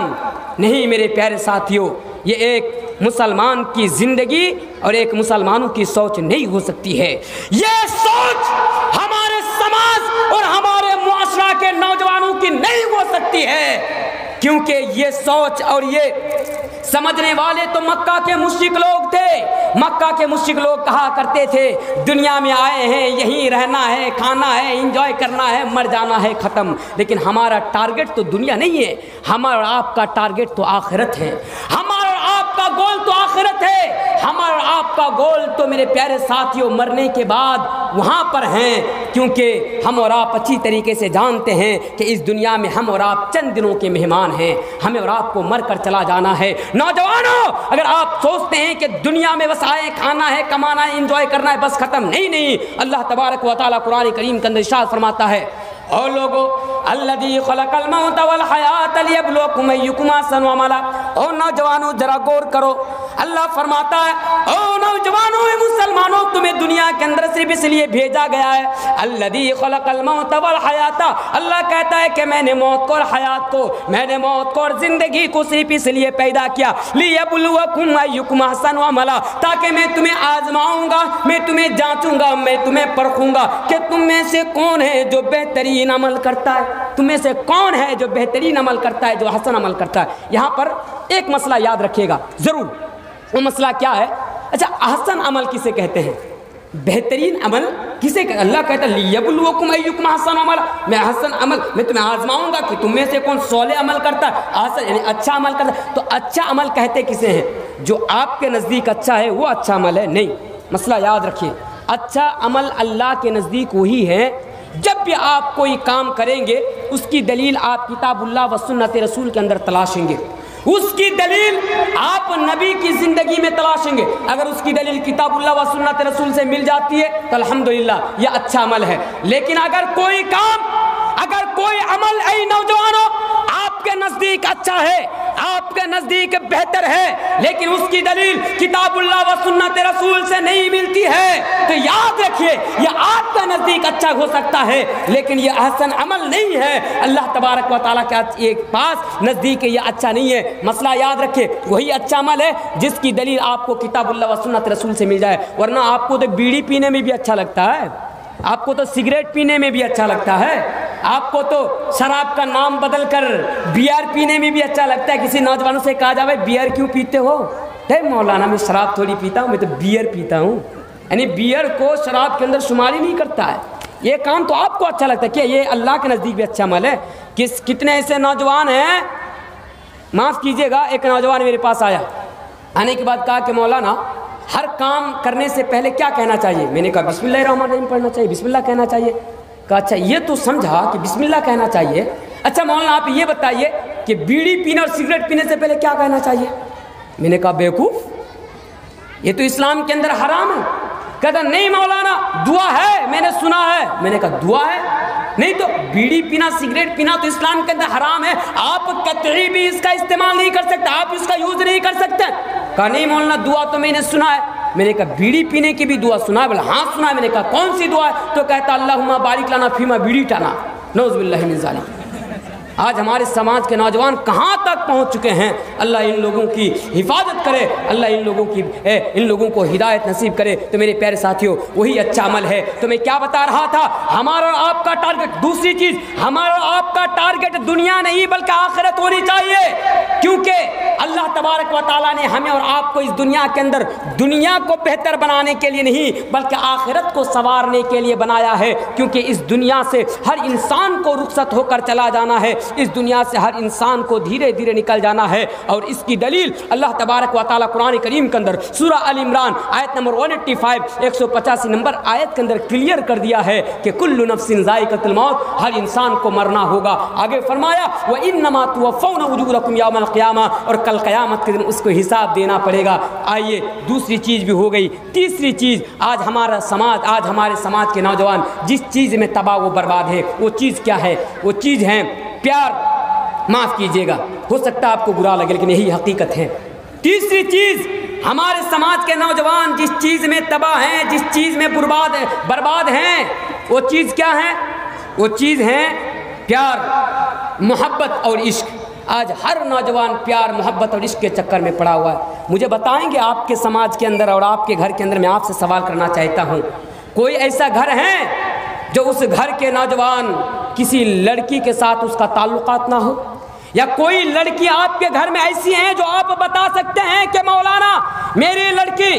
نہیں میرے پیارے ساتھیوں، یہ ایک مسلمان کی زندگی اور ایک مسلمانوں کی سوچ نہیں ہو سکتی ہے۔ یہ سوچ ہمارے سماج اور ہمارے معاشرہ کے نوجوانوں کی نہیں ہو سکتی ہے، کیونکہ یہ سوچ اور یہ سمجھنے والے تو مکہ کے مشرک لوگ تھے۔ مکہ کے مشرک لوگ کہا کرتے تھے دنیا میں آئے ہیں، یہیں رہنا ہے، کھانا ہے، انجوائے کرنا ہے، مر جانا ہے، ختم۔ لیکن ہمارا ٹارگٹ تو دنیا نہیں ہے، ہمارا آپ کا ٹارگٹ تو آخرت ہے۔ ہمارا آپ کا گول تو آخرت ہے، ہمارا آپ کا گول تو میرے پیارے ساتھیوں مرنے کے بعد وہاں پر ہیں، کیونکہ ہم اور آپ اچھی طریقے سے جانتے ہیں کہ اس دنیا میں ہم اور آپ چند دنوں کے مہمان ہیں، ہمیں اور آپ کو مر کر چلا جانا ہے۔ نوجوانوں، اگر آپ سوچتے ہیں کہ دنیا میں بس آئے، کھانا ہے، کمانا ہے، انجوائے کرنا ہے، بس ختم، نہیں، اللہ تبارک و تعالیٰ قرآن کریم کے اندر ارشاد فرماتا ہے، اور لوگوں الذی خلق الموت والحیات لیبلوکم ایکم احسن عملا۔ اور نوجوانوں ذرا غور کرو، اللہ فرماتا ہے او نوجوانوں مسلمانوں تمہیں دنیا کے اندر صرف اس لیے بھیجا گیا ہے، الذی خلق الموت والحیات، اللہ کہتا ہے کہ میں نے موت کو اور حیات کو، میں نے موت کو اور زندگی کو صرف اس لیے پیدا کیا، لیبلوکم ایکم احسن عملا، تاکہ میں تمہیں آزماؤں گا، میں تمہیں جانچوں گا، میں تمہیں پرکھوں گا کہ تم میں سے کون ہے جو بہترین عمل کرتا ہے، تم میں سے کون ہے جو بہترین عمل کرتا ہے، جو حسن عمل کرتا ہے۔ یہاں پر ایک مسئلہ یاد رکھیے گا ضرور، وہ مسئلہ کیا ہے؟ اچھا، احسن عمل کسے کہتے ہیں؟ بہترین عمل کسے کہتے ہیں؟ اللہ کہتا ہے لیبلوکم ایکم احسن عملا، میں حسن عمل، میں تمہیں آزماؤں گا کہ تم میں سے کون صالح عمل کرتا ہے، احسن یعنی اچھا عمل کرتا ہے۔ تو اچھا عمل کہتے کسے ہیں؟ جو آپ کے نزدیک اچھا ہے وہ اچھا عمل ہے؟ نہیں، مسئلہ یاد رکھیے، اچھا عمل اللہ کے نزدیک وہی ہے جب بھی آپ کوئی کام کریں گے اس کی دلیل آپ کتاب اللہ و سنت رسول کے اندر تلاشیں گے، اس کی دلیل آپ نبی کی زندگی میں تلاشیں گے۔ اگر اس کی دلیل کتاب اللہ و سنت رسول سے مل جاتی ہے تو الحمدللہ یہ اچھا عمل ہے۔ لیکن اگر کوئی کام، اگر کوئی عمل اے نوجوانوں آپ کے نزدیک اچھا ہے، آپ کے نزدیک بہتر ہے، لیکن اس کی دلیل کتاب اللہ و سنت رسول سے نہیں ملتی ہے، تو یاد رکھیے یہ آپ کا نزدیک اچھا ہو سکتا ہے لیکن یہ احسن عمل نہیں ہے، اللہ تبارک و تعالیٰ کے پاس نزدیک یہ اچھا نہیں ہے۔ مسئلہ یاد رکھیے، وہی اچھا عمل ہے جس کی دلیل آپ کو کتاب اللہ و سنت رسول سے مل جائے، ورنہ آپ کو تو بیڑی پینے میں بھی اچھا لگتا ہے، آپ کو تو سگریٹ پینے میں بھی اچھا لگتا ہے، آپ کو تو شراب کا نام بدل کر بیئر پینے میں بھی اچھا لگتا ہے۔ کسی نوجوانوں سے کہا جائے بیئر کیوں پیتے ہو؟ اے مولانا میں شراب تھوڑی پیتا ہوں، میں تو بیئر پیتا ہوں، یعنی بیئر کو شراب کے اندر شمار ہی نہیں کرتا ہے۔ یہ کام تو آپ کو اچھا لگتا ہے کہ یہ اللہ کے نزدیک بھی اچھا عمل ہے۔ کتنے ایسے نوجوان ہیں، معاف کیجیے گا، ایک نوجوان میرے پاس آیا، آنے کے بعد کہا کہ مولانا ہر کام کرنے سے پہلے کیا کہنا چاہیے؟ میں نے کہا بسم اللہ الرحمن الرحیم پڑھنا چاہیے، بسم اللہ کہنا چاہیے۔ کہا اچھا یہ تو سمجھا کہ بسم اللہ کہنا چاہیے، اچھا مولانا آپ یہ بتائیے کہ بیڑی پینے اور سگریٹ پینے سے پہلے کیا کہنا چاہیے؟ میں نے کہا بیوقوف، یہ تو اسلام کے اندر حرام ہے۔ کہتا نہیں مولانا دعا ہے، میں نے سنا ہے۔ میں نے کہا دعا ہے؟ نہیں تو بیڑی پینا سگریٹ پینا تو اسلام کے اندر حرام ہے، آپ قطعی بھی اس کا استعمال نہیں کر سکتے، آپ اس کا یوز نہیں کر سکتے۔ کہا نہیں مولانا دعا تو میں نے سنا ہے۔ میں نے کہا بیڑی پینے کی بھی دعا سنا ہے؟ بولے ہاں سنا ہے۔ میں نے کہا کون سی دعا ہے؟ تو کہتا اللہم بارک لنا فیما بیڑی ٹانا، نعوذ باللہ من ذالک۔ آج ہمارے سماج کے نوجوان کہاں تک پہنچ چکے ہیں، اللہ ان لوگوں کی حفاظت کرے، اللہ ان لوگوں کو ہدایت نصیب کرے۔ تو میرے پیارے ساتھیوں وہی اچھا عمل ہے۔ تو میں کیا بتا رہا تھا، ہمارا اور آپ کا ٹارگٹ، دوسری چیز ہمارا اور آپ کا ٹارگٹ دنیا نہیں بلکہ آخرت ہونی چاہیے، کیونکہ اللہ تبارک و تعالیٰ نے ہمیں اور آپ کو اس دنیا کے اندر دنیا کو بہتر بنانے کے لیے نہیں بلکہ آخرت کو سنوارنے کے لیے بنایا ہے، کیونکہ اس دنیا سے ہر انسان کو رخصت ہو کر چلا جانا ہے، اس دنیا سے ہر انسان کو دھیرے دھیرے نکل جانا ہے۔ اور اس کی دلیل اللہ تبارک و تعالیٰ قرآن کریم کے اندر سورہ آل عمران آیت نمبر 185 185 نمبر آیت کے اندر کلیئر کر دیا ہے کہ کل نفس ذائقۃ الموت، ہر انسان کو مرنا ہوگا۔ آگے فرمایا وَإِنَّمَا تُوَفَّوْنَ أُجُورَكُمْ يَوْمَ الْقِيَامَةِ، اور کل قیامت کے دن اس کو حساب دینا پڑے گا۔ آئیے دوسری چیز بھی ہو گئی، تیسری چیز آج ہمارے سماج کے نوجوان جس چیز میں تباہ و برباد ہے وہ چیز کیا ہے؟ وہ چیز ہے پیار۔ معاف کیجیے گا، ہو سکتا ہے آپ کو برا لگے لیکن یہی حقیقت ہے۔ تیسری چیز ہمارے سماج کے نوجوان جس چیز میں تباہ ہیں، جس چیز میں برباد ہیں، وہ چیز کیا ہے؟ وہ چیز ہے پیار، محبت اور عشق۔ آج ہر نوجوان پیار محبت اور عشق کے چکر میں پڑا ہوا ہے۔ مجھے بتائیں گے آپ کے سماج کے اندر اور آپ کے گھر کے اندر، میں آپ سے سوال کرنا چاہتا ہوں، کوئی ایسا گھر ہے جو اس گھر کے نوجوان کسی لڑکی کے ساتھ اس کا تعلقات نہ ہو؟ یا کوئی لڑکی آپ کے گھر میں ایسی ہیں جو آپ بتا سکتے ہیں کہ مولانا میری لڑکی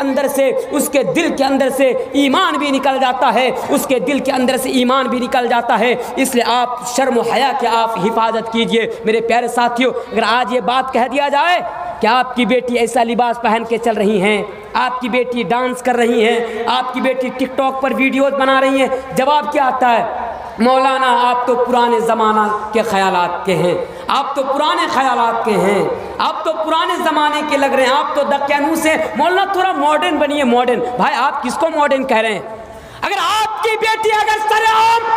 اندر سے، اس کے دل کے اندر سے ایمان بھی نکل جاتا ہے، اس کے دل کے اندر سے ایمان بھی نکل جاتا ہے۔ اس لیے آپ شرم و حیا کی آپ حفاظت کیجئے میرے پیارے ساتھیوں۔ اگر آج یہ بات کہہ دیا جائے کہ آپ کی بیٹی ایسا لباس پہن کے چل رہی ہیں، آپ کی بیٹی ڈانس کر رہی ہیں، آپ کی بیٹی ٹک ٹاک پر ویڈیوز بنا رہی ہیں، جواب کیا آتا ہے؟ مولانا آپ تو پرانے زمانہ کے خیالات کے ہیں، آپ تو پرانے خیالات کے ہیں، آپ تو پرانے زمانے کے لگ رہے ہیں، آپ تو دقیانوس ہیں، مولانا تھوڑا ماڈرن بنیے۔ ماڈرن بھائی آپ کس کو ماڈرن کہہ رہے ہیں؟ اگر آپ کی بیٹی اگر سر عام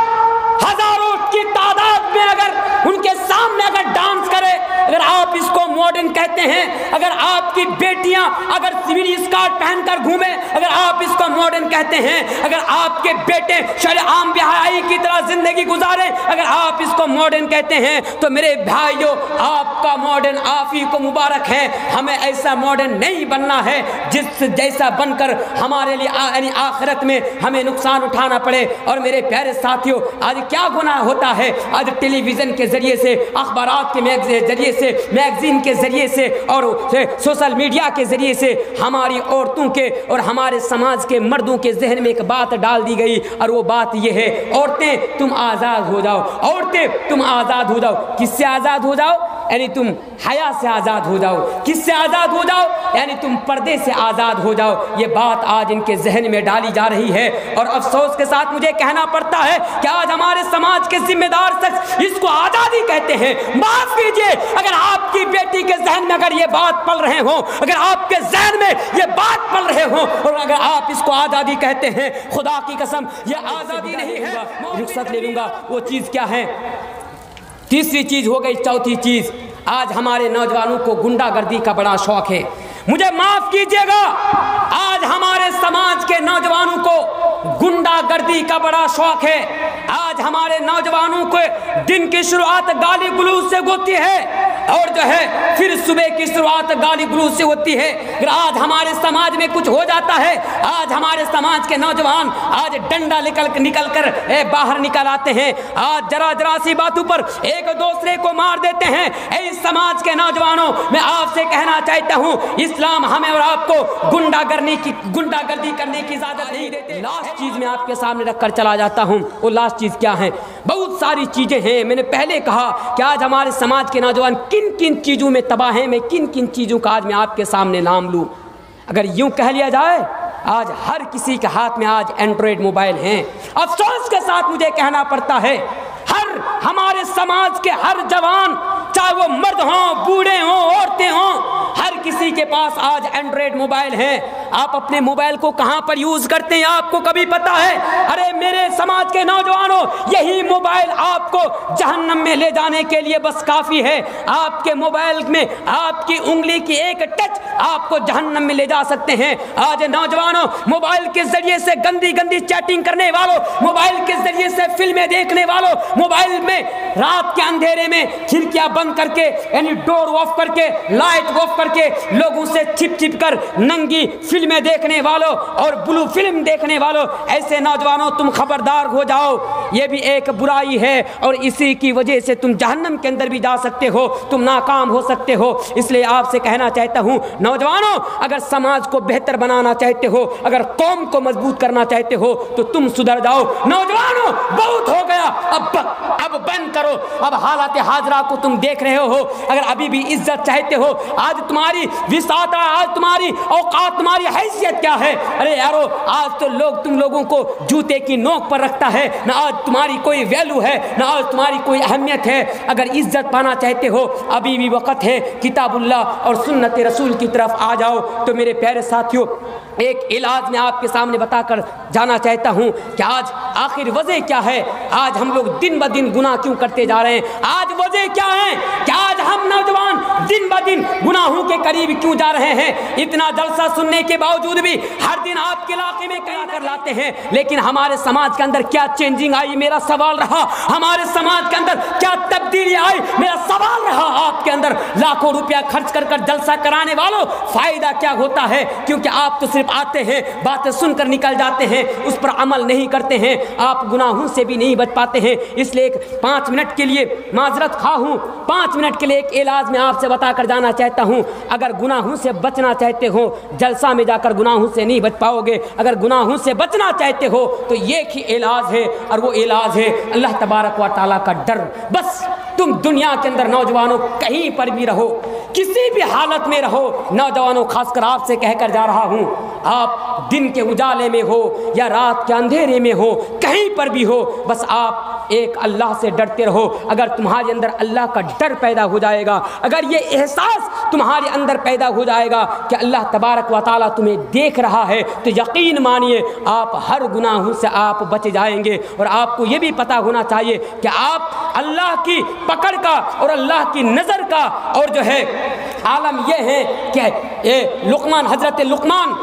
ہزاروں کی تعداد میں اگر ان کے سامنے اگر ڈانس کرے، اگر آپ اس کو ماڈرن کہتے ہیں، اگر آپ کی بیٹیاں اگر سویلی اسکارٹ پہن کر گھومے، اگر آپ اس کو ماڈرن کہتے ہیں، اگر آپ کے بیٹے شرع عام بہائی کی طرح زندگی گزارے، اگر آپ اس کو ماڈرن کہتے ہیں، تو میرے بھائیوں آپ کا ماڈرن آپ ہی کو مبارک ہے۔ ہمیں ایسا ماڈرن نہیں بننا ہے جس جیسا بن کر ہمارے لیے یعنی آخرت میں ہمیں نقصان اٹھانا پڑے۔ اور میرے پیارے ساتھیوں آج کیا گناہ ہوتا ہے؟ آج ٹیلی ویژن کے ذریعے سے، اخبارات کے ذریعے سے، میگزین کے ذریعے سے اور سوشل میڈیا کے ذریعے سے ہماری عورتوں کے اور ہمارے سماج کے مردوں کے ذہن میں ایک بات ڈال دی گئی، اور وہ بات یہ ہے عورتیں تم آزاد ہو جاؤ، عورتیں تم آزاد ہو جاؤ۔ کس سے آزاد ہو جاؤ؟ یعنی تم حیا سے آزاد ہو جاؤ۔ کس سے آزاد ہو جاؤ؟ یعنی تم پردے سے آزاد ہو جاؤ۔ یہ بات آج ان کے ذہن میں ڈالی جا رہی ہے، اور افسوس کے ساتھ مجھے کہنا پڑتا ہے کہ آج ہمارے سماج کے ذمہ دار شخص اس کو آزادی کہتے ہیں۔ معاف کیجیے، اگر آپ کی بیٹی کے ذہن میں اگر یہ بات پل رہے ہوں، اگر آپ کے ذہن میں یہ بات پل رہے ہوں، اور اگر آپ اس کو آزادی کہتے ہیں، خدا کی قسم یہ آزادی نہیں ہے۔ رخصت لے لوں گا۔ وہ چیز کیا ہے؟ تیسری چیز ہو گئی۔ چوتھی چیز، آج ہمارے نوجوانوں کو غنڈہ گردی کا بڑا شوق ہے۔ مجھے معاف کیجیے گا، آج ہمارے سماج کے نوجوانوں کو غنڈہ گردی کا بڑا شوق ہے۔ آج ہمارے نوجوانوں کو دن کی شروعات گالی گلوچ سے ہوتی ہے، اور جو ہے پھر صبح کی شروعات گالی گلوچ سے ہوتی ہے۔ اگر آج ہمارے سماج میں کچھ ہو جاتا ہے، آج ہمارے سماج کے نوجوان آج ڈنڈا نکل کر باہر نکل آتے ہیں، آج ذرا سی باتوں پر ایک دوسرے کو مار دیتے ہیں۔ اے سماج کے نوجوانوں، میں آپ سے کہنا چاہتا ہوں اسلام ہمیں اور آپ کو غنڈہ گردی کرنے کی اجازت نہیں دیتے۔ لاسٹ چیز میں آپ کے سامنے رکھ کر چلا جاتا ہوں، وہ لاسٹ چیز کیا ہے؟ بہت ساری چیزیں ہیں۔ میں نے پہلے کہا کہ آج ہمارے سماج کے نوجوان کن کن چیزوں میں تباہ ہیں، میں کن کن چیزوں کا آج میں آپ کے سامنے نام لوں۔ اگر یوں کہہ لیا جائے، آج ہر کسی کے ہاتھ میں آج اینڈرائڈ موبائل ہیں۔ افسوس کے ساتھ مجھے کہنا پڑتا ہے، ہمارے سماج کے ہر جوان، چاہے وہ مرد ہوں، بوڑھے ہوں، عورتیں ہوں، ہر کسی کے پاس آج اینڈرائڈ موبائل ہیں۔ آپ اپنے موبائل کو کہاں پر یوز کرتے ہیں آپ کو کبھی پتا ہے؟ ارے میرے سماج کے نوجوانوں، یہی موبائل آپ کو جہنم میں لے جانے کے لیے بس کافی ہے۔ آپ کے موبائل میں آپ کی انگلی کی ایک ٹچ آپ کو جہنم میں لے جا سکتے ہیں۔ آج نوجوانوں، موبائل کے ذریعے سے گندی چیٹنگ کرنے والوں، موبائل کے ذریعے سے فلمیں دیکھنے والوں، موبائل میں رات کے اندھیرے میں کھڑکیاں بند کر کے، یعنی ڈور آف کر کے، لائٹ آف کر کے، لوگوں سے چھپ کر ننگی فلمیں دیکھنے والوں اور بلو فلم دیکھنے والوں، ایسے نوجوانوں تم خبردار ہو جاؤ، یہ بھی ایک برائی ہے، اور اسی کی وجہ سے تم جہنم کے اندر بھی جا سکتے ہو، تم ناکام ہو سکتے ہو۔ اس لیے آپ سے کہنا چاہتا ہوں نوجوانوں، اگر سماج کو بہتر بنانا چاہتے ہو، اگر قوم کو مضبوط کرنا چاہتے ہو، تو تم سدھر جاؤ۔ نوجوانوں بہت ہو گیا، اب بند کرو۔ اب حالات حاضرہ کو تم دیکھ رہے ہو، اگر ابھی بھی عزت چاہتے ہو، آج تمہاری وسعت، آج تمہاری اوقات، تمہاری حیثیت کیا ہے؟ ارے یارو، آج تو تم لوگوں کو جوتے کی نوک پر رکھتا ہے، نہ آج تمہاری کوئی ویلو ہے، نہ آج تمہاری کوئی اہمیت ہے۔ اگر عزت پانا چاہتے ہو، ابھی بھی وقت ہے، کتاب اللہ اور سنت رسول کی طرف آ جاؤ۔ تو میرے پیارے ساتھیوں، ایک علاج میں آپ کے سامنے بتا کر جانا چاہتا ہوں کہ آج آخر وجہ کیا ہے؟ آج ہم لوگ دن بہ دن گناہ کیوں کرتے جا رہے ہیں؟ آج وجہ کیا ہے کہ آج ہم نوجوان دن بہ دن گناہوں کے قریب کیوں جا رہے ہیں؟ اتنا جلسہ سننے کے باوجود بھی ہر دن آپ کے علاقے میں کہیں کر لاتے ہیں، لیکن ہمارے سماج کے اندر کیا چینجنگ آئی؟ میرا سوال رہا۔ ہمارے سماج کے اندر کیا تبدیلی آئی؟ میرا سوال رہا۔ آپ کے اندر لاکھوں روپیہ خرچ کر جلسہ کرانے والوں، فائدہ کیا ہوتا ہے؟ کیونکہ آپ تو صرف آتے ہیں، باتیں سن کر نکل جاتے ہیں، اس پر عمل نہیں کرتے ہیں، آپ گناہوں سے بھی نہیں بچ پاتے ہیں۔ اس لیے 5 منٹ کے لیے معذرت خواہ ہوں، 5 منٹ کے لیے ایک علاج میں آپ سے بتا کر کر جانا چاہتا ہوں، اگر گناہوں سے بچنا چاہتے ہو جلسہ میں جا کر گناہوں سے نہیں بچ پاؤ گے، اگر گناہوں سے بچنا چاہتے ہو تو ایک ہی علاج ہے، اور وہ علاج ہے اللہ تبارک و تعالیٰ کا ڈر۔ بس تم دنیا کے اندر نوجوانوں کہیں پر بھی رہو، کسی بھی حالت میں رہو، نوجوانوں خاص کر آپ سے کہہ کر جا رہا ہوں، آپ دن کے اجالے میں ہو یا رات کے اندھیرے میں ہو، کہیں پر بھی ہو، بس آپ ایک اللہ سے ڈرتے رہو۔ اگر تمہارے اندر اللہ کا ڈر پیدا ہو جائے گا، اگر یہ احساس تمہارے اندر پیدا ہو جائے گا کہ اللہ تبارک و تعالیٰ تمہیں دیکھ رہا ہے، تو یقین مانیے آپ ہر گناہوں سے آپ بچ جائیں گے۔ اور آپ کو یہ بھی پتہ ہونا چاہیے کہ آپ اللہ کی پکڑ کا اور اللہ کی نظر کا اور جو ہے عالم یہ ہے کہ لقمان، حضرت لقمان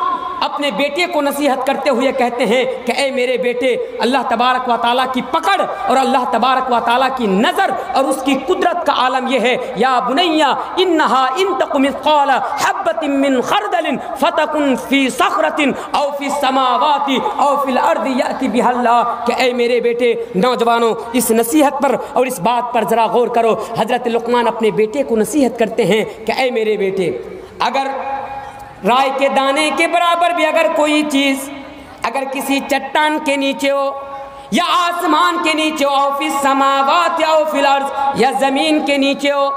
اپنے بیٹے کو نصیحت کرتے ہوئے کہتے ہیں کہ اے میرے بیٹے، اللہ تبارک و تعالیٰ کی پکڑ اور اللہ تبارک و تعالیٰ کی نظر اور اس کی قدرت کا عالم یہ ہے، یا بنیا انہا ان تک مثقال حبۃ من خردل فتکن فی صخرۃ او فی السماوات او فی الارض یأتی بها اللہ، کہ اے میرے بیٹے، نوجوانوں اس نصیحت پر اور اس بات پر ذرا غور کرو۔ حضرت لقمان اپنے بیٹے کو نصیحت کرتے ہیں کہ اے میرے بیٹے، اگر رائے کے دانے کے برابر بھی اگر کوئی چیز اگر کسی چٹان کے نیچے ہو یا آسمان کے نیچے ہو، او فی السماوات او فی الارض، یا زمین کے نیچے ہو،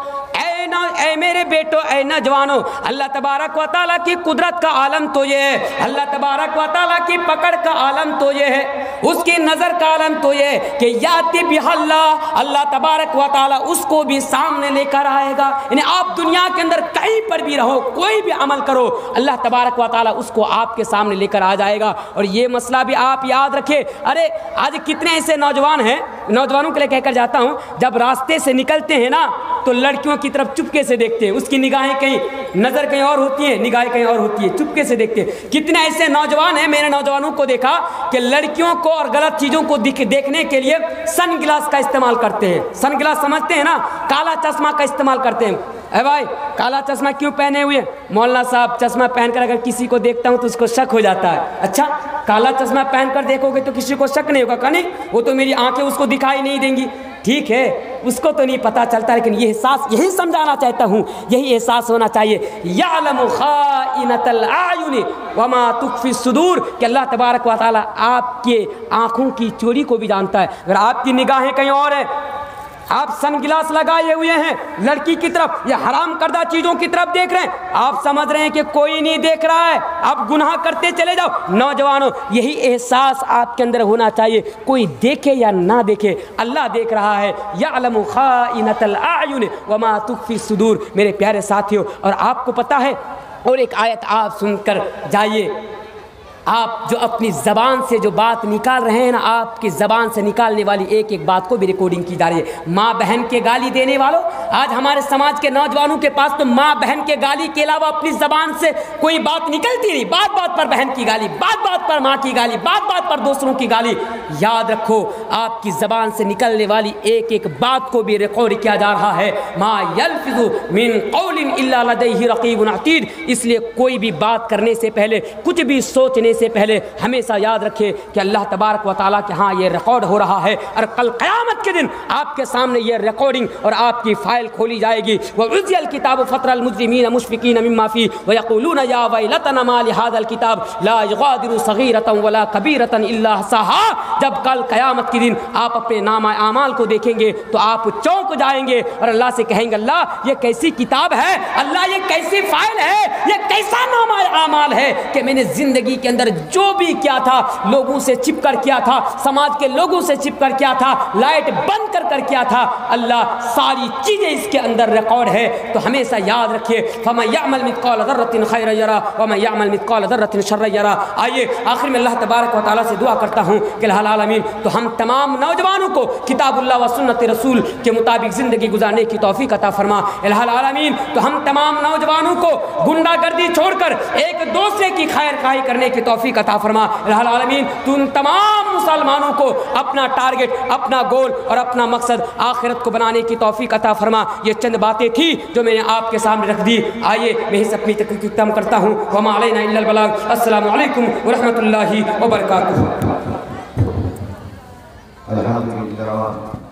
اے میرے بیٹو، اے نوجوانوں، اللہ تبارک و تعالیٰ کی قدرت کا عالم تو یہ ہے، اللہ تبارک و تعالیٰ کی پکڑ کا عالم تو یہ ہے، اس کی نظر کا عالم تو یہ ہے کہ یاتی بہ اللہ، اللہ تبارک و تعالیٰ اس کو بھی سامنے لے کر آئے گا۔ یعنی آپ دنیا کے اندر کہیں پر بھی رہو، کوئی بھی عمل کرو، اللہ تبارک و تعالیٰ اس کو آپ کے سامنے لے کر آ جائے گا۔ اور یہ مسئلہ بھی آپ یاد رکھیں۔ ارے آج کتنے ایسے نوجوان ہیں، نوجوانوں کے لیے کہہ کر جاتا ہوں، جب راستے سے نکلتے ہیں نا تو لڑکیوں کی طرف چپکے سے دیکھتے ہیں، اس کی نگاہیں کہیں، نظر کہیں اور ہوتی ہے، نگاہیں کہیں اور ہوتی ہے، چپکے سے دیکھتے ہیں۔ کتنے ایسے نوجوان ہیں، میں نے نوجوانوں کو دیکھا کہ لڑکیوں کو اور غلط چیزوں کو دیکھنے کے لیے سن گلاس کا استعمال کرتے ہیں۔ سن گلاس سمجھتے ہیں نا، کالا چشمہ کا استعمال کرتے ہیں۔ اے بھائی، کالا چشمہ کیوں پہنے ہوئے؟ مولانا صاحب چشمہ پہن کر اگر کسی کو دیکھتا ہوں تو اس کو شک ہو جاتا ہے۔ اچھا، کالا چشمہ پہن کر دیکھو گے تو کسی کو شک نہیں ہوگا؟ کہ نہیں، وہ تو میری آنکھیں اس کو دکھائی نہیں دیں گی۔ ٹھیک ہے، اس کو تو نہیں پتا چلتا، لیکن یہ احساس، یہی سمجھانا چاہتا ہوں، یہی احساس ہونا چاہیے۔ یعلم خائنۃ الاعین وما تخفی الصدور، کہ اللہ تبارک و تعالیٰ آپ کے آنکھوں کی چوری کو بھی جانتا ہے۔ اگر آپ کی نگاہیں کہیں اور ہیں، آپ سن گلاس لگائے ہوئے ہیں لڑکی کی طرف یا حرام کردہ چیزوں کی طرف دیکھ رہے ہیں، آپ سمجھ رہے ہیں کہ کوئی نہیں دیکھ رہا ہے، آپ گناہ کرتے چلے جاؤ۔ نوجوانوں، یہی احساس آپ کے اندر ہونا چاہیے، کوئی دیکھے یا نہ دیکھے، اللہ دیکھ رہا ہے۔ یعلم خائنۃ الاعین وما تخفی الصدور۔ میرے پیارے ساتھیوں، اور آپ کو پتہ ہے، اور ایک آیت آپ سن کر جائیے، آپ جو اپنی زبان سے جو بات نکال رہے ہیں نا، آپ کی زبان سے نکالنے والی ایک ایک بات کو بھی ریکارڈنگ کی جا رہی ہے۔ ماں بہن کے گالی دینے والوں، آج ہمارے سماج کے نوجوانوں کے پاس تو ماں بہن کے گالی کے علاوہ اپنی زبان سے کوئی بات نکلتی نہیں، بات بات پر بہن کی گالی، بات بات پر ماں کی گالی، بات بات پر دوسروں کی گالی۔ یاد رکھو، آپ کی زبان سے نکلنے والی ایک ایک بات کو بھی ریکارڈ کیا جا رہا ہے۔ ما یلفظ من قول الا لدیہ رقیب عتید۔ اس لیے کوئی بھی بات کرنے سے پہلے، کچھ بھی سوچنے سے پہلے ہمیشہ یاد رکھے کہ اللہ تبارک و تعالیٰ کے ہاں یہ ریکارڈ ہو رہا ہے، اور کل قیامت کے دن آپ کے سامنے یہ ریکارڈنگ اور آپ کی فائل کھولی جائے گی۔ وَوُزِّيَ الْكِتَابُ فَتَرَى الْمُجْرِمِينَ مُشْفِقِينَ مِمَّا فِيهِ وَيَقُولُونَ يَا وَيْلَتَنَا مَا لِهَذَا الْكِتَابِ لَا يُغَادِرُ صَغِيرَةً وَلَا كَبِيرَةً إِلَّا أَحْصَاهَا۔ جب کل قیامت کے دن آپ اپنے نامہ اعمال کو دیکھیں گے تو آپ چونک جائیں گے اور اللہ سے کہیں گے، اللہ یہ کیسی کتاب ہے، اللہ یہ کیسی فائل ہے، یہ کیسا نامہ اعمال ہے کہ میں نے زندگی کے اندر جو بھی کیا تھا، لوگوں سے چھپ کر کیا تھا، سماج کے لوگوں سے چھپ کر کیا تھا، لائٹ بند کر کر کیا تھا، اللہ ساری چیزیں اس کے اندر ریکارڈ ہے۔ تو ہمیشہ یاد رکھیے، فَمَن يَعْمَلْ مِثْقَالَ ذَرَّةٍ خَيْرًا يَرَهُ وَمَن يَعْمَلْ مِثْقَالَ ذَرَّةٍ شَرًّا يَرَهُ۔ آئیے آخر میں اللہ تبارک و تعالیٰ سے دعا کرتا ہوں کہ الہ العالمین تو ہم تمام نوجوانوں کو کتاب اللہ و سنت رسول کے مطابق زندگی گزارنے کی توفیق عطا فرما۔ الہ العالمین تو ہم تمام نوجوانوں کو گنڈا گردی چھوڑ کر ایک دوسرے کی خیر خواہی کرنے کی توفیق عطا فرما۔ الہ العالمین تو ان تمام مسلمانوں کو اپنا ٹارگٹ، اپنا گول اور اپنا مقصد آخرت کو بنانے کی توفیق عطا فرما۔ یہ چند باتیں تھی جو میں نے آپ کے سامنے رکھ دی۔ آئیے میں اس اپنی تقریر ختم کرتا ہوں۔ وما علینا الا البلاغ۔ السلام علیکم ورحمۃ اللہ وبرکاتہ۔ الحمدللہ۔